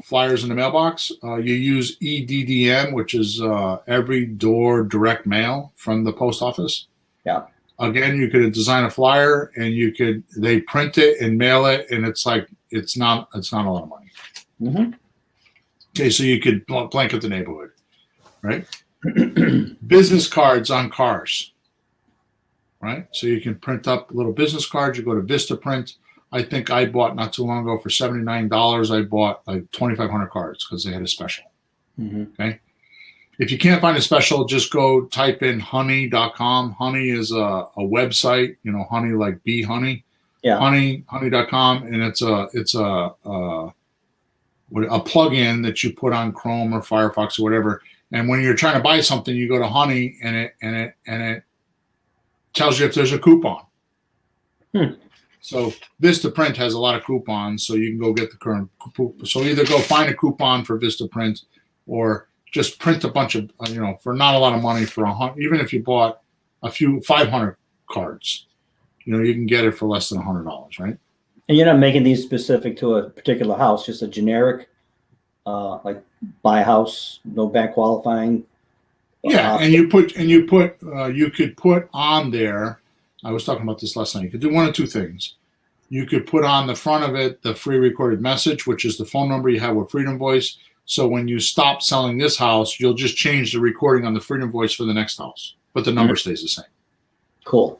flyers in the mailbox. You use EDDM, which is every door direct mail from the post office. Yeah. Again, you could design a flyer, and they print it and mail it, and it's not a lot of money. Mm-hmm. Okay, so you could blanket the neighborhood, right? Business cards on cars, right? So you can print up little business cards. You go to Vistaprint. I think I bought not too long ago for $79. I bought like 2,500 cards because they had a special. Mm-hmm. Okay. If you can't find a special, just go type in honey.com. Honey is a website, honey like bee honey. Yeah. Honey.com, and it's a plug-in that you put on Chrome or Firefox or whatever. And when you're trying to buy something, you go to Honey, and it tells you if there's a coupon. So Vistaprint has a lot of coupons, so you can go get the current coupon. So either go find a coupon for Vistaprint, or just print a bunch of, for not a lot of money, even if you bought 500 cards, you can get it for less than $100, right? And you're not making these specific to a particular house, just a generic, like buy a house, no bank qualifying. Yeah, and you could put on there. I was talking about this last night. You could do one of two things. You could put on the front of it the free recorded message, which is the phone number you have with Freedom Voice. So when you stop selling this house, you'll just change the recording on the Freedom Voice for the next house, but the number stays the same. Cool.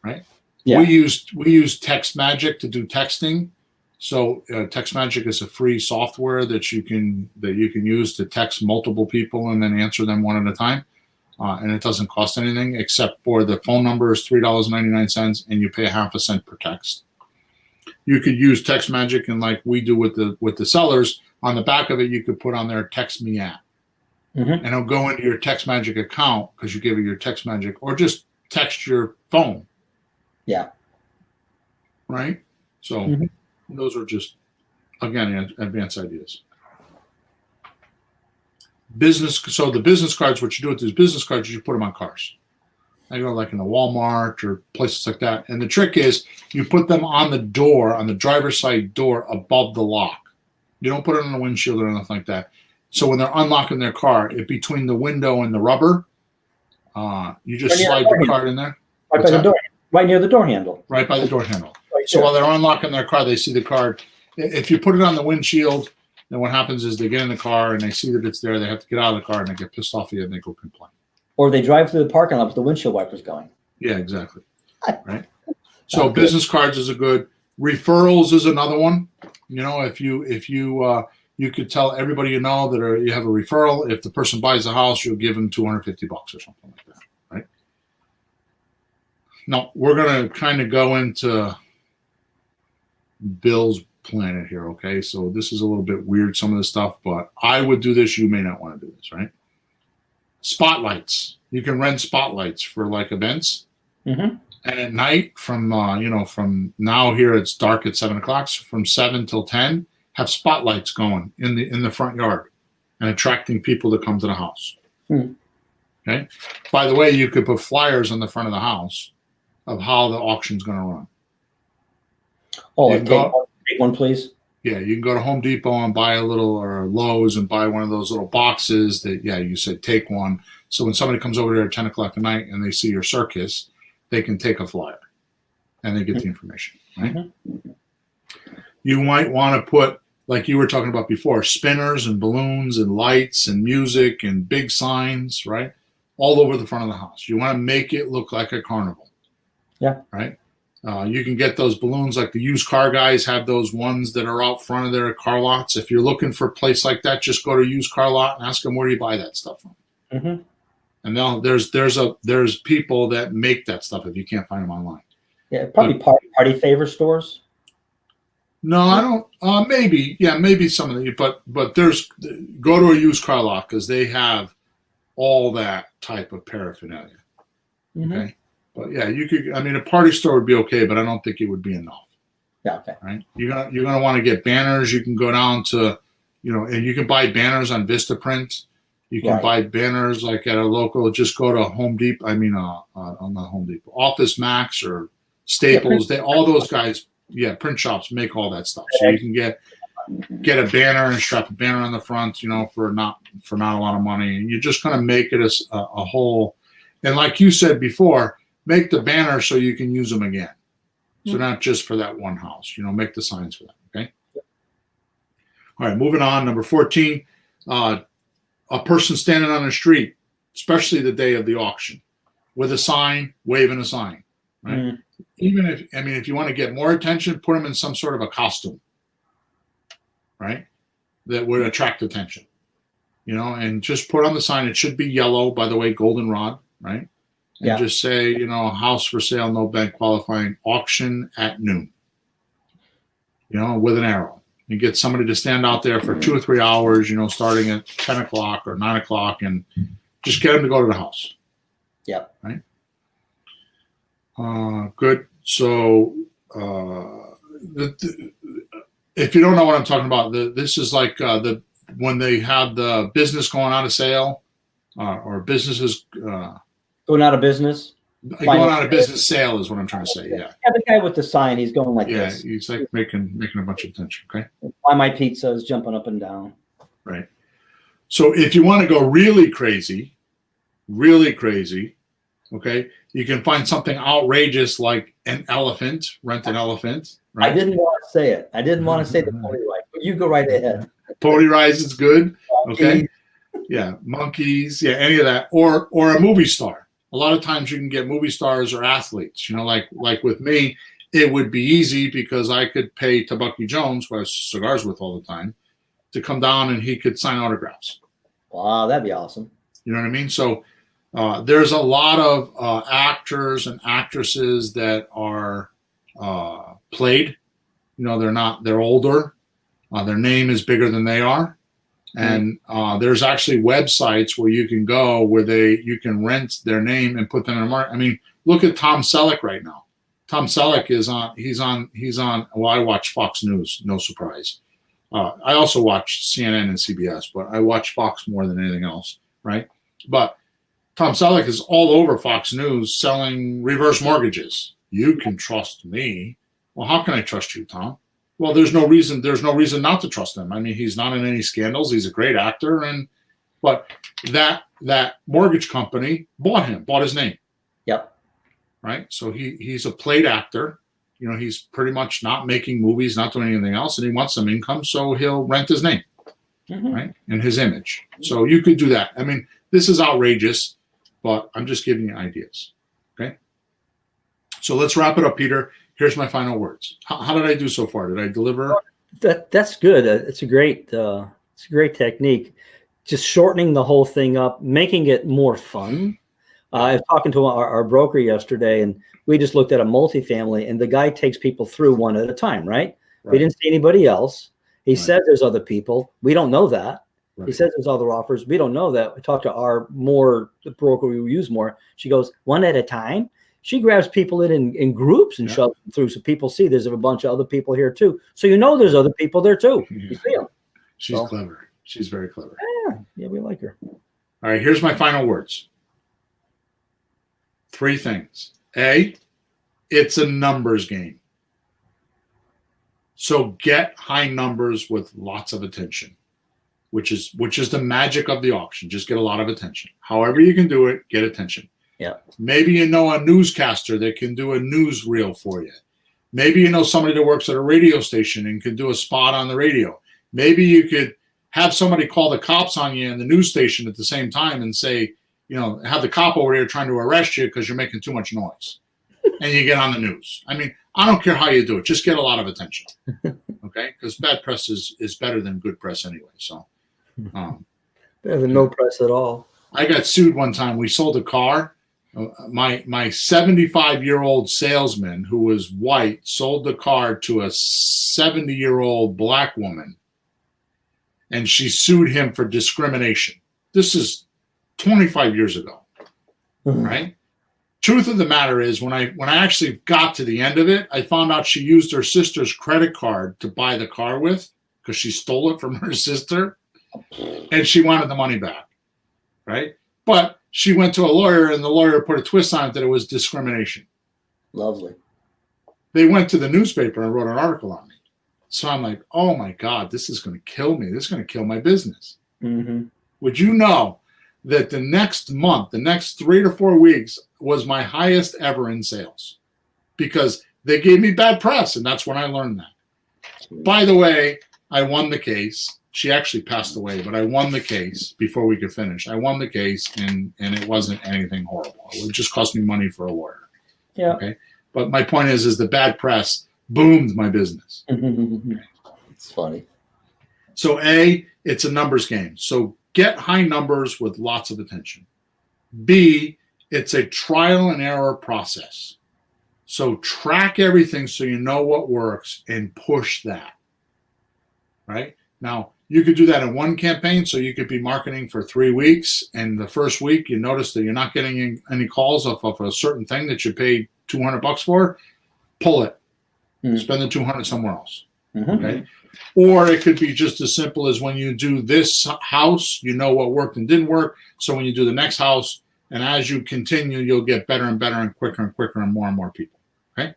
Right? Yeah. We use Text Magic to do texting. So Text Magic is a free software that you can use to text multiple people and then answer them one at a time. And it doesn't cost anything except for the phone number is $3.99, and you pay a half a cent per text. You could use Text Magic, and like we do with the sellers, on the back of it you could put on there text me at, and it'll go into your Text Magic account because you give it your Text Magic, or just text your phone. Yeah. Right. So those are just, again, advanced ideas. So the business cards, what you do with these business cards is you put them on cars. I go like in a Walmart or places like that. And the trick is you put them on the door, on the driver's side door above the lock. You don't put it on the windshield or anything like that. So when they're unlocking their car, between the window and the rubber, you just slide the card in there. Right by the door, right near the door handle. Right by the door handle. Right, so while they're unlocking their car, they see the card. If you put it on the windshield, then what happens is they get in the car and they see that it's there. They have to get out of the car and they get pissed off at you and they go complain. Or they drive through the parking lot with the windshield wipers going. Yeah, exactly. Right. So business cards is a good. Referrals is another one. If you could tell everybody you know that you have a referral. If the person buys a house, you'll give them $250 or something like that. Right. Now we're gonna kind of go into Bill's planet here. Okay, so this is a little bit weird, some of the stuff, but I would do this. You may not want to do this, right? Spotlights. You can rent spotlights for like events. And at night, from now here it's dark at 7 o'clock. So from 7 till 10, have spotlights going in the front yard and attracting people to come to the house. Okay. By the way, you could put flyers on the front of the house of how the auction's going to run. Oh, You can take one, please. Yeah, you can go to Home Depot and buy a little, or Lowe's and buy one of those little boxes that, yeah, you said take one. So when somebody comes over there at 10 o'clock at night and they see your circus, they can take a flyer and they get the information, right? Mm-hmm. You might want to put, like you were talking about before, spinners and balloons and lights and music and big signs, right? All over the front of the house. You want to make it look like a carnival. Yeah. Right? You can get those balloons, like the used car guys have those ones that are out front of their car lots. If you're looking for a place like that, just go to a used car lot and ask them, where do you buy that stuff from? Mm-hmm. And there's people that make that stuff if you can't find them online. Yeah, probably party favor stores. No, I don't. Maybe some of the, but go to a used car lot because they have all that type of paraphernalia. Mm-hmm. Okay. But yeah, you could. I mean, a party store would be okay, but I don't think it would be enough. Yeah. Okay. Right. You're gonna want to get banners. You can go down to, and you can buy banners on Vistaprint. You can buy banners like at a local. Just go to Home Depot. I mean, on the Home Depot, Office Max or Staples. All those guys. Yeah, print shops make all that stuff. So you can get a banner and strap a banner on the front. For not a lot of money, and you're just gonna make it a whole. And like you said before, make the banner so you can use them again. So not just for that one house, make the signs for that. Okay. All right, moving on. Number 14, a person standing on the street, especially the day of the auction, with a sign, waving a sign, right? Mm. Even if you want to get more attention, put them in some sort of a costume, right? That would attract attention, and just put on the sign. It should be yellow, by the way, goldenrod, right? And just say, house for sale, no bank qualifying, auction at noon, with an arrow. You get somebody to stand out there for 2 or 3 hours, starting at 10 o'clock or 9 o'clock, and just get them to go to the house. Yep. Right. Good. So, if you don't know what I'm talking about, this is like when they have the business going out of sale, or businesses going out of business. Going out of business sale is what I'm trying to say. Yeah. Yeah, the guy with the sign, he's going like this. Yeah, he's like making a bunch of attention. Okay. Buy my pizza is jumping up and down. Right. So if you want to go really crazy, okay, you can find something outrageous like an elephant, rent an elephant. Right? I didn't want to say it. I didn't want to say the pony ride, but you go right ahead. Pony rides is good. Okay. Yeah, monkeys. Yeah, any of that, or a movie star. A lot of times you can get movie stars or athletes. Like with me, it would be easy because I could pay Tabucky Jones, who I have cigars with all the time, to come down and he could sign autographs. Wow, that'd be awesome. You know what I mean? So there's a lot of actors and actresses that are played. They're older. Their name is bigger than they are. And there's actually websites where you can go where you can rent their name and put them in a market. I mean, look at Tom Selleck right now. Tom Selleck is on. He's on. Well, I watch Fox News. No surprise. I also watch CNN and CBS, but I watch Fox more than anything else, right? But Tom Selleck is all over Fox News selling reverse mortgages. You can trust me. Well, how can I trust you, Tom? Well, there's no reason not to trust him. I mean, he's not in any scandals. He's a great actor, but that mortgage company bought his name. Yep. Right. So he's a played actor. He's pretty much not making movies, not doing anything else, and he wants some income, so he'll rent his name, right, and his image. So you could do that. I mean, this is outrageous, but I'm just giving you ideas. Okay. So let's wrap it up, Peter. Here's my final words. How did I do so far? Did I deliver? That's good. It's a great technique. Just shortening the whole thing up, making it more fun. I was talking to our broker yesterday, and we just looked at a multifamily, and the guy takes people through one at a time, right? We didn't see anybody else. He said there's other people. We don't know that. Right. He says there's other offers. We don't know that. We talked to the broker we use more. She goes, one at a time. She grabs people in groups and shoves them through so people see there's a bunch of other people here too. So there's other people there too. You see them. She's clever. She's very clever. Yeah, we like her. All right, here's my final words. 3 things. A, It's a numbers game. So get high numbers with lots of attention, which is the magic of the auction. Just get a lot of attention. However you can do it, get attention. Yeah. Maybe you know a newscaster that can do a news reel for you. Maybe you know somebody that works at a radio station and can do a spot on the radio. Maybe you could have somebody call the cops on you in the news station at the same time and say, have the cop over there trying to arrest you because you're making too much noise. And you get on the news. I mean, I don't care how you do it. Just get a lot of attention. Okay? Because bad press is better than good press anyway. So, better than no press at all. I got sued one time. We sold a car. My 75-year-old salesman, who was white, sold the car to a 70-year-old black woman, and she sued him for discrimination. This is 25 years ago, right? Truth of the matter is, when I actually got to the end of it, I found out she used her sister's credit card to buy the car with because she stole it from her sister, and she wanted the money back, right? But she went to a lawyer, and the lawyer put a twist on it that it was discrimination. Lovely. They went to the newspaper and wrote an article on me. So I'm like, oh my God, this is going to kill me. This is going to kill my business. Mm-hmm. Would you know that the next month, the next 3 to 4 weeks was my highest ever in sales because they gave me bad press, and that's when I learned that. By the way, I won the case. She actually passed away, but I won the case before we could finish. I won the case, and it wasn't anything horrible. It just cost me money for a lawyer. Yeah. Okay. But my point is the bad press boomed my business. It's funny. So A, it's a numbers game. So get high numbers with lots of attention. B, it's a trial and error process. So track everything so you know what works and push that. Right? Now, you could do that in one campaign. So you could be marketing for 3 weeks, and the first week you notice that you're not getting any calls off of a certain thing that you paid $200 for. Pull it. Spend the $200 somewhere else. Okay. Or it could be just as simple as when you do this house, you know what worked and didn't work. So when you do the next house, and as you continue, you'll get better and better and quicker and more people. Okay.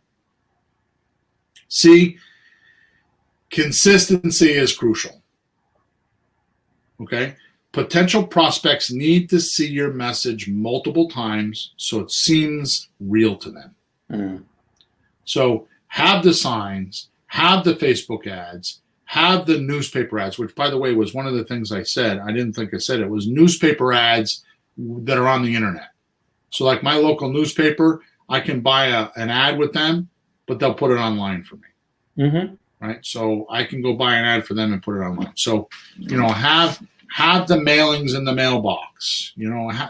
C, consistency is crucial. Okay. Potential prospects need to see your message multiple times so it seems real to them. So have the signs, have the Facebook ads, have the newspaper ads, which, by the way, was one of the things I said. I didn't think I said it. It was newspaper ads that are on the internet. So like my local newspaper, I can buy an ad with them, but they'll put it online for me. Right? So I can go buy an ad for them and put it online. So, have the mailings in the mailbox.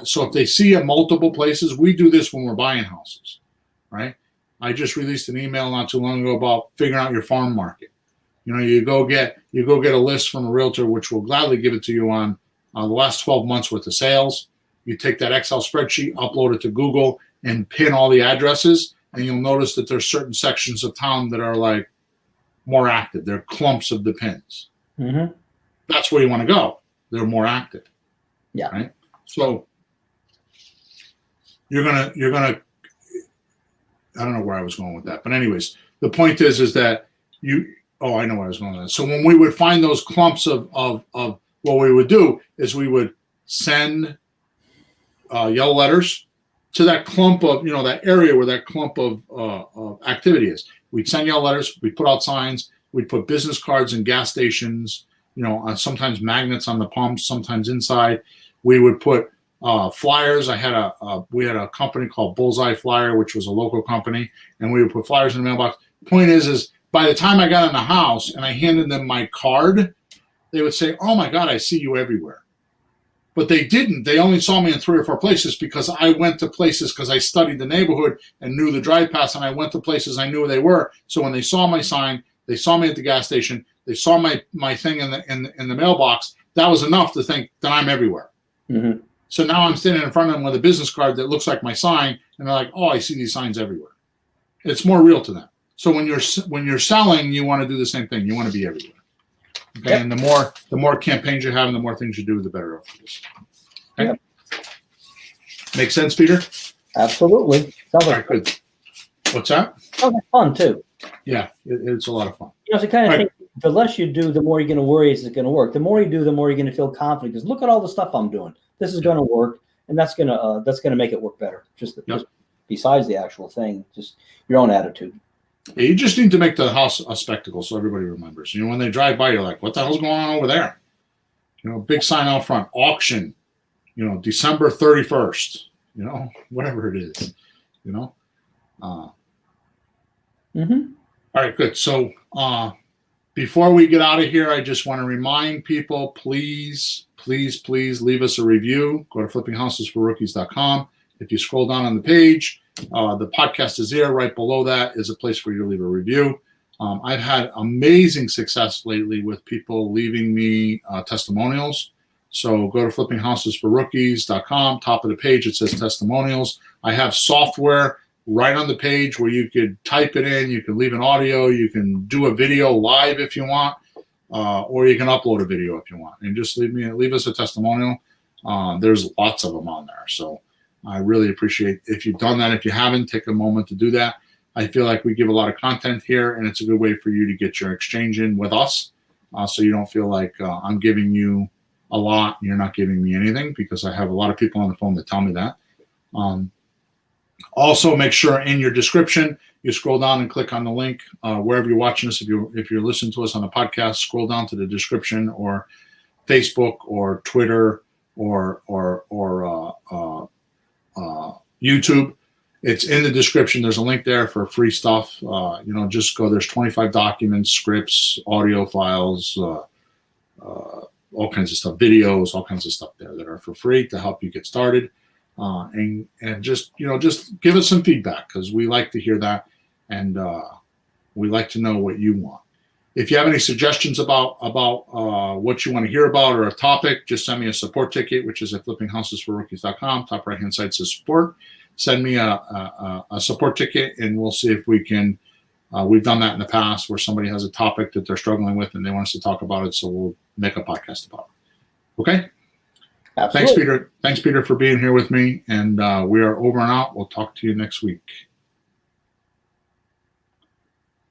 So if they see it multiple places, we do this when we're buying houses, right? I just released an email not too long ago about figuring out your farm market. You go get a list from a realtor, which will gladly give it to you on the last 12 months worth of sales. You take that Excel spreadsheet, upload it to Google, and pin all the addresses, and you'll notice that there's certain sections of town that are like more active. They're clumps of the pins. That's where you want to go. They're more active. Yeah. Right. So you're gonna. I don't know where I was going with that, but anyways, the point is that I know where I was going with that. So when we would find those clumps of what we would do is we would send yellow letters to that clump of, that area where that clump of activity is. We'd send yellow letters, we'd put out signs, we'd put business cards in gas stations, sometimes magnets on the pumps, sometimes inside. We would put flyers. We had a company called Bullseye Flyer, which was a local company, and we would put flyers in the mailbox. Point is by the time I got in the house and I handed them my card, they would say, "Oh my God, I see you everywhere." But they didn't. They only saw me in 3 or 4 places because I went to places because I studied the neighborhood and knew the drive paths, and I went to places I knew where they were. So when they saw my sign, they saw me at the gas station, they saw my thing in the mailbox. That was enough to think that I'm everywhere. So now I'm standing in front of them with a business card that looks like my sign, and they're like, "Oh, I see these signs everywhere." It's more real to them. So when you're selling, you want to do the same thing. You want to be everywhere. Okay, and the more campaigns you have, and the more things you do, the better off it is. Okay? Make sense, Peter? Absolutely. Sounds All like right, good. What's that? Oh, that's fun too. Yeah, it's a lot of fun. You know, it's the kind of Right. thing. The less you do, the more you're going to worry is it going to work. The more you do, the more you're going to feel confident because look at all the stuff I'm doing. This is going to work, and that's going to make it work better. Just besides the actual thing, just your own attitude. Yeah, you just need to make the house a spectacle so everybody remembers. You know, when they drive by, you're like, "What the hell's going on over there?" You know, big sign out front, auction. You know, December 31st. You know, whatever it is. You know. Mm-hmm. All right, good. So before we get out of here, I just want to remind people, please leave us a review. Go to flippinghousesforrookies.com. If you scroll down on the page, the podcast is there. Right below that is a place for you to leave a review. I've had amazing success lately with people leaving me testimonials. So go to flippinghousesforrookies.com. Top of the page, it says testimonials. I have software right on the page where you could type it in, you can leave an audio, you can do a video live if you want, or you can upload a video if you want, and just leave us a testimonial. There's lots of them on there, so I really appreciate if you've done that. If you haven't, take a moment to do that. I feel like we give a lot of content here, and it's a good way for you to get your exchange in with us, so you don't feel like I'm giving you a lot and you're not giving me anything, because I have a lot of people on the phone that tell me that. Also, make sure in your description you scroll down and click on the link wherever you're watching us. If you're listening to us on a podcast, scroll down to the description, or Facebook or Twitter or YouTube. It's in the description. There's a link there for free stuff. Just go. There's 25 documents, scripts, audio files, all kinds of stuff, videos, all kinds of stuff there that are for free to help you get started. And just give us some feedback, because we like to hear that, and we like to know what you want. If you have any suggestions about what you want to hear about or a topic, just send me a support ticket, which is at flippinghousesforrookies.com. Top right hand side says support. Send me a support ticket, and we'll see if we can. We've done that in the past where somebody has a topic that they're struggling with and they want us to talk about it, so we'll make a podcast about it. Okay. Absolutely. Thanks, Peter. Thanks, Peter, for being here with me. And we are over and out. We'll talk to you next week.